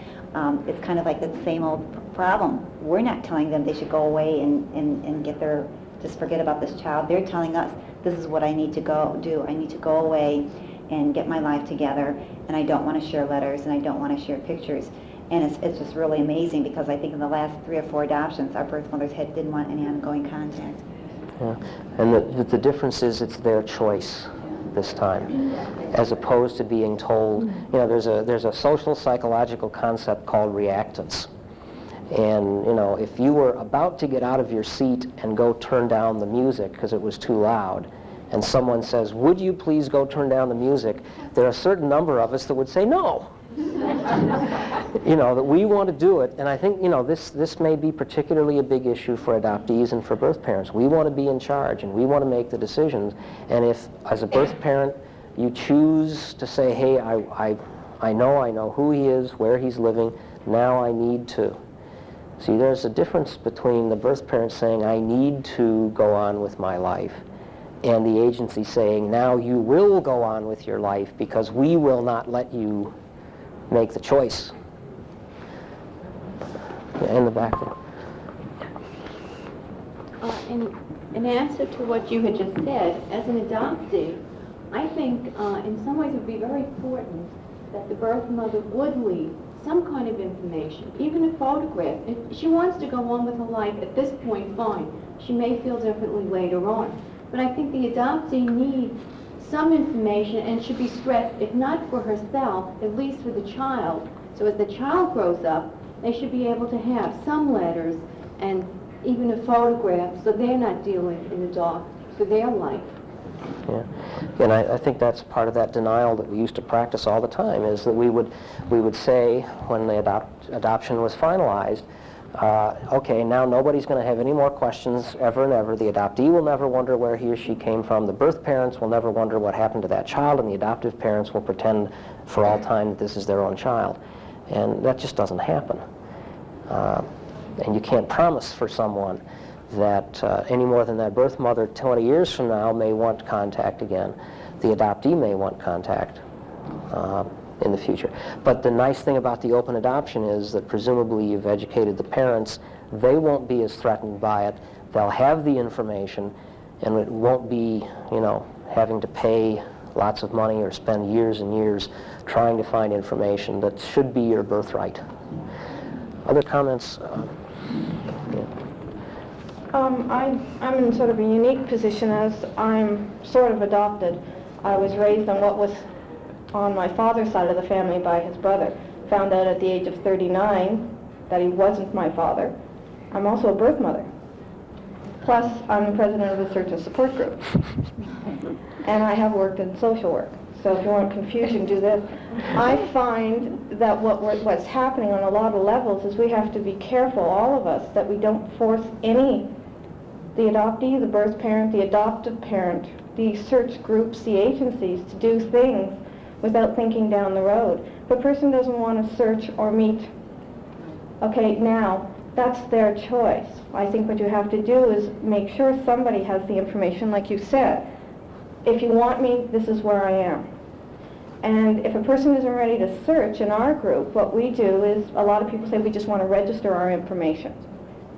it's kind of like the same old problem. We're not telling them they should go away and just forget about this child. They're telling us, this is what I need to go do. I need to go away and get my life together, and I don't want to share letters, and I don't want to share pictures. And it's just really amazing, because I think in the last 3 or 4 adoptions, our birth mothers didn't want any ongoing contact. Yeah. And the difference is it's their choice this time, as opposed to being told, you know, there's a social psychological concept called reactance. And, you know, if you were about to get out of your seat and go turn down the music because it was too loud, and someone says, would you please go turn down the music, there are a certain number of us that would say no. You know, that we want to do it. And I think, you know, this may be particularly a big issue for adoptees and for birth parents. We want to be in charge, and we want to make the decisions. And if, as a birth parent, you choose to say, hey, I know who he is, where he's living, now I need to. See, there's a difference between the birth parent saying, I need to go on with my life, and the agency saying, now you will go on with your life because we will not let you make the choice. In the back there. In answer to what you had just said, as an adoptee, I think in some ways it would be very important that the birth mother would leave some kind of information, even a photograph. If she wants to go on with her life at this point, fine. She may feel differently later on. But I think the adoptee needs some information, and should be stressed, if not for herself, at least for the child. So as the child grows up, they should be able to have some letters and even a photograph, so they're not dealing in the dark for their life. Yeah, and I think that's part of that denial that we used to practice all the time, is that we would say when the adoption was finalized, okay, now nobody's going to have any more questions ever and ever. The adoptee will never wonder where he or she came from. The birth parents will never wonder what happened to that child, and the adoptive parents will pretend for all time that this is their own child. And that just doesn't happen. And you can't promise for someone that any more than that birth mother 20 years from now may want contact again. The adoptee may want contact in the future. But the nice thing about the open adoption is that presumably you've educated the parents. They won't be as threatened by it. They'll have the information, and it won't be, you know, having to pay lots of money or spend years and years trying to find information that should be your birthright. Other comments? I'm in sort of a unique position as I'm sort of adopted. I was raised on what was on my father's side of the family by his brother. Found out at the age of 39 that he wasn't my father. I'm also a birth mother. Plus, I'm the president of a search and support group. And I have worked in social work. So if you want confusion, do this. I find that what's happening on a lot of levels is we have to be careful, all of us, that we don't force the adoptee, the birth parent, the adoptive parent, the search groups, the agencies to do things without thinking down the road. If a person doesn't want to search or meet, okay, now, that's their choice. I think what you have to do is make sure somebody has the information, like you said. If you want me, this is where I am. And if a person isn't ready to search in our group, what we do is, a lot of people say we just want to register our information.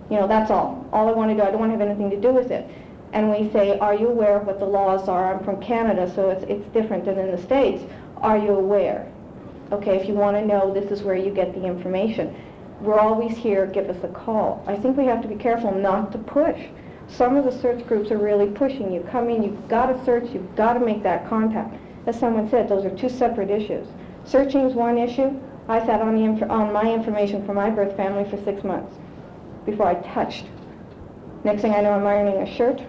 You know, that's all. All I want to do, I don't want to have anything to do with it. And we say, are you aware of what the laws are? I'm from Canada, so it's different than in the States. Are you aware? Okay, if you want to know, this is where you get the information. We're always here, give us a call. I think we have to be careful not to push. Some of the search groups are really pushing. You come in, you've got to search, you've got to make that contact. As someone said, those are two separate issues. Searching is one issue. I sat on my information for my birth family for 6 months before I touched. Next thing I know, I'm ironing a shirt,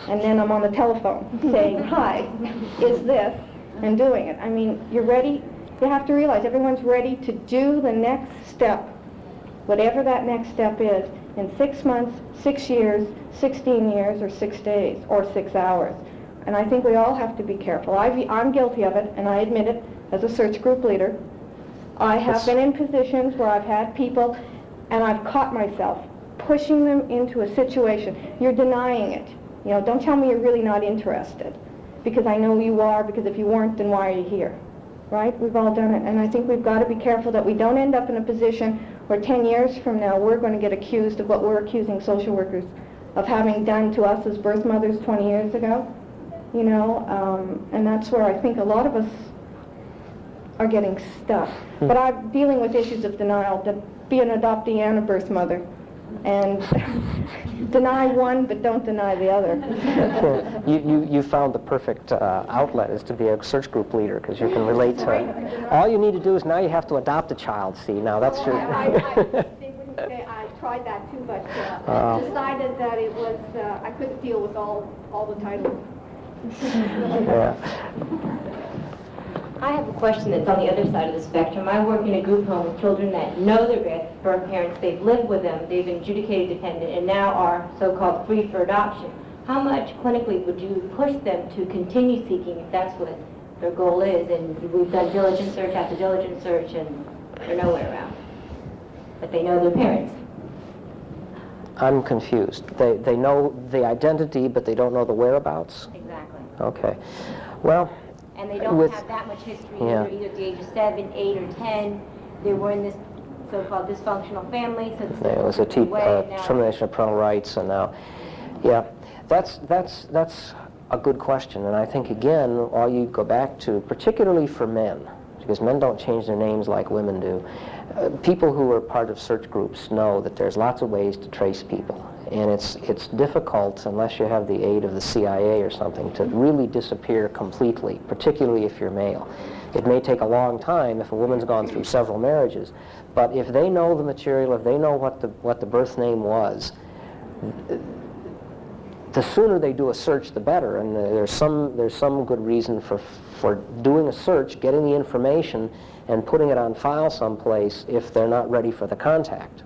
and then I'm on the telephone saying, hi, is this, and doing it. I mean, you're ready. You have to realize everyone's ready to do the next step, whatever that next step is, in 6 months, 6 years, 16 years, or 6 days, or 6 hours. And I think we all have to be careful. I'm guilty of it, and I admit it as a search group leader. I have been in positions where I've had people, and I've caught myself pushing them into a situation. You're denying it. You know, don't tell me you're really not interested, because I know you are, because if you weren't, then why are you here? Right? We've all done it, and I think we've got to be careful that we don't end up in a position where 10 years from now we're going to get accused of what we're accusing social workers of having done to us as birth mothers 20 years ago. You know, and that's where I think a lot of us are getting stuck. But I'm dealing with issues of denial, to be an adoptee and a birth mother. And deny one, but don't deny the other. You found the perfect outlet is to be a search group leader, because you can relate to it. All you need to do is now you have to adopt a child, see, now that's your... They wouldn't say I tried that too, but decided that it was, I couldn't deal with all the titles. Yeah. I have a question that's on the other side of the spectrum. I work in a group home with children that know their birth parents, they've lived with them, they've been adjudicated dependent, and now are so-called free for adoption. How much clinically would you push them to continue seeking if that's what their goal is? And we've done diligent search after diligent search, and they're nowhere around. But they know their parents. I'm confused. They know the identity, but they don't know the whereabouts? Exactly. Okay. Well, and they don't have that much history either at the age of 7, 8, or 10. They were in this so-called dysfunctional family, so it's it was a termination of parental rights, and now, yeah, that's a good question, and I think again, all you go back to, particularly for men, because men don't change their names like women do. People who are part of search groups know that there's lots of ways to trace people, And it's difficult, unless you have the aid of the CIA or something, to really disappear completely, particularly if you're male. It may take a long time if a woman's gone through several marriages, but if they know the material, if they know what the birth name was, the sooner they do a search, the better. And there's some good reason for doing a search, getting the information, and putting it on file someplace if they're not ready for the contact.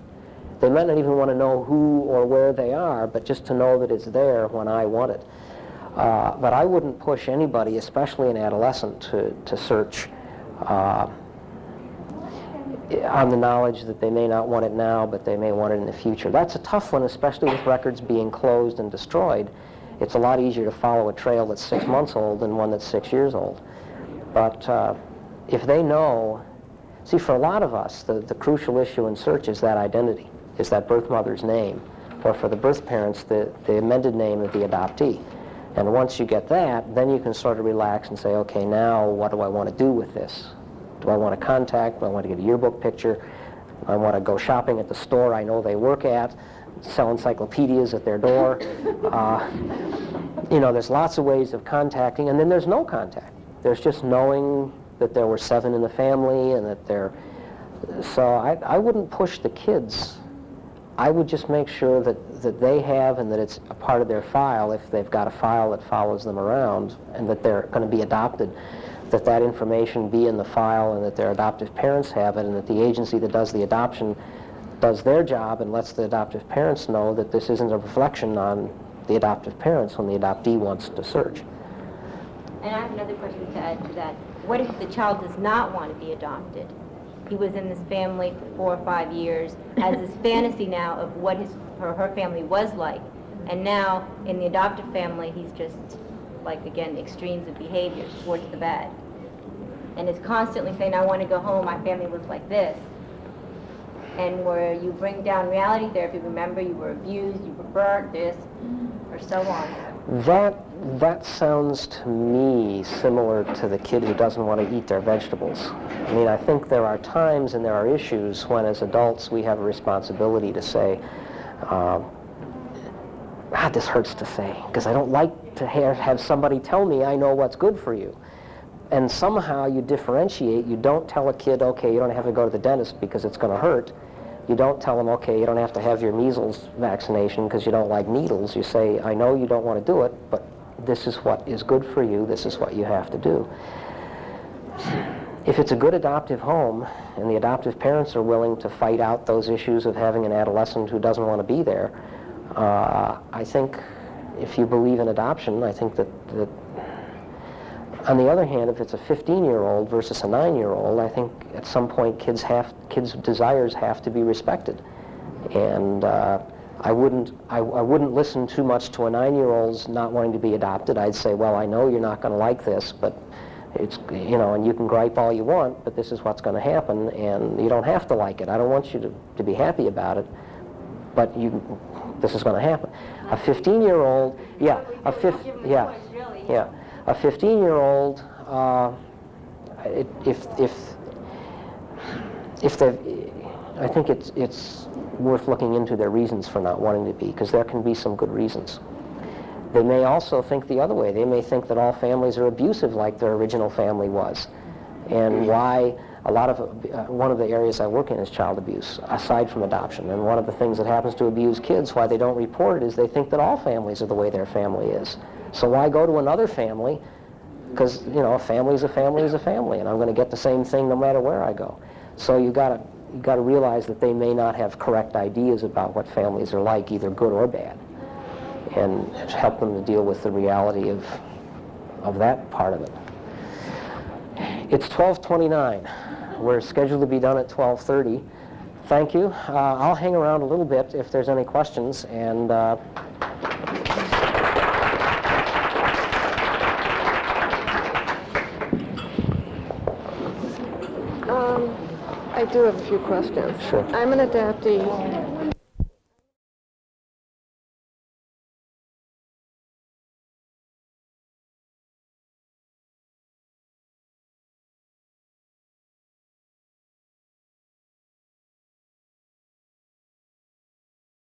They might not even want to know who or where they are, but just to know that it's there when I want it. But I wouldn't push anybody, especially an adolescent, to search on the knowledge that they may not want it now, but they may want it in the future. That's a tough one, especially with records being closed and destroyed. It's a lot easier to follow a trail that's 6 months old than one that's 6 years old. But if they know, see, for a lot of us, the crucial issue in search is that identity, is that birth mother's name, or for the birth parents, the amended name of the adoptee. And once you get that, then you can sort of relax and say, okay, now what do I want to do with this? Do I want to contact? Do I want to get a yearbook picture? Do I want to go shopping at the store I know they work at, sell encyclopedias at their door? You know, there's lots of ways of contacting, and then there's no contact. There's just knowing that there were 7 in the family and that they're... So I wouldn't push the kids. I would just make sure that they have, and that it's a part of their file, if they've got a file that follows them around, and that they're going to be adopted, that information be in the file, and that their adoptive parents have it, and that the agency that does the adoption does their job and lets the adoptive parents know that this isn't a reflection on the adoptive parents when the adoptee wants to search. And I have another question to add to that. What if the child does not want to be adopted? He was in this family for 4 or 5 years, has this fantasy now of what his or her family was like, and now in the adoptive family he's just like, again, extremes of behavior towards the bad, and is constantly saying, I want to go home, my family was like this. And where you bring down reality therapy, remember you were abused, you were burnt, this, or so on. That sounds to me similar to the kid who doesn't want to eat their vegetables. I mean, I think there are times and there are issues when, as adults, we have a responsibility to say, this hurts to say, because I don't like to have somebody tell me I know what's good for you. And somehow you differentiate. You don't tell a kid, okay, you don't have to go to the dentist because it's going to hurt. You don't tell them, okay, you don't have to have your measles vaccination because you don't like needles. You say, I know you don't want to do it, but this is what is good for you. This is what you have to do. If it's a good adoptive home and the adoptive parents are willing to fight out those issues of having an adolescent who doesn't want to be there, I think if you believe in adoption, I think that on the other hand, if it's a 15-year-old versus a 9-year-old, I think at some point kids' desires have to be respected. And I wouldn't listen too much to a 9-year-old's not wanting to be adopted. I'd say, well, I know you're not going to like this, but it's, you know, and you can gripe all you want, but this is what's going to happen, and you don't have to like it. I don't want you to be happy about it, but this is going to happen. A 15-year-old, a 15-year-old, I think it's worth looking into their reasons for not wanting to be, because there can be some good reasons. They may also think the other way. They may think that all families are abusive like their original family was, and why a lot of one of the areas I work in is child abuse, aside from adoption. And one of the things that happens to abused kids, why they don't report it, is they think that all families are the way their family is. So why go to another family? Because, you know, a family is a family is a family, and I'm going to get the same thing no matter where I go. So you got to realize that they may not have correct ideas about what families are like, either good or bad, and help them to deal with the reality of that part of it. It's 12:29. We're scheduled to be done at 12:30. Thank you. I'll hang around a little bit if there's any questions, and I do have a few questions. Sure. I'm an adoptee.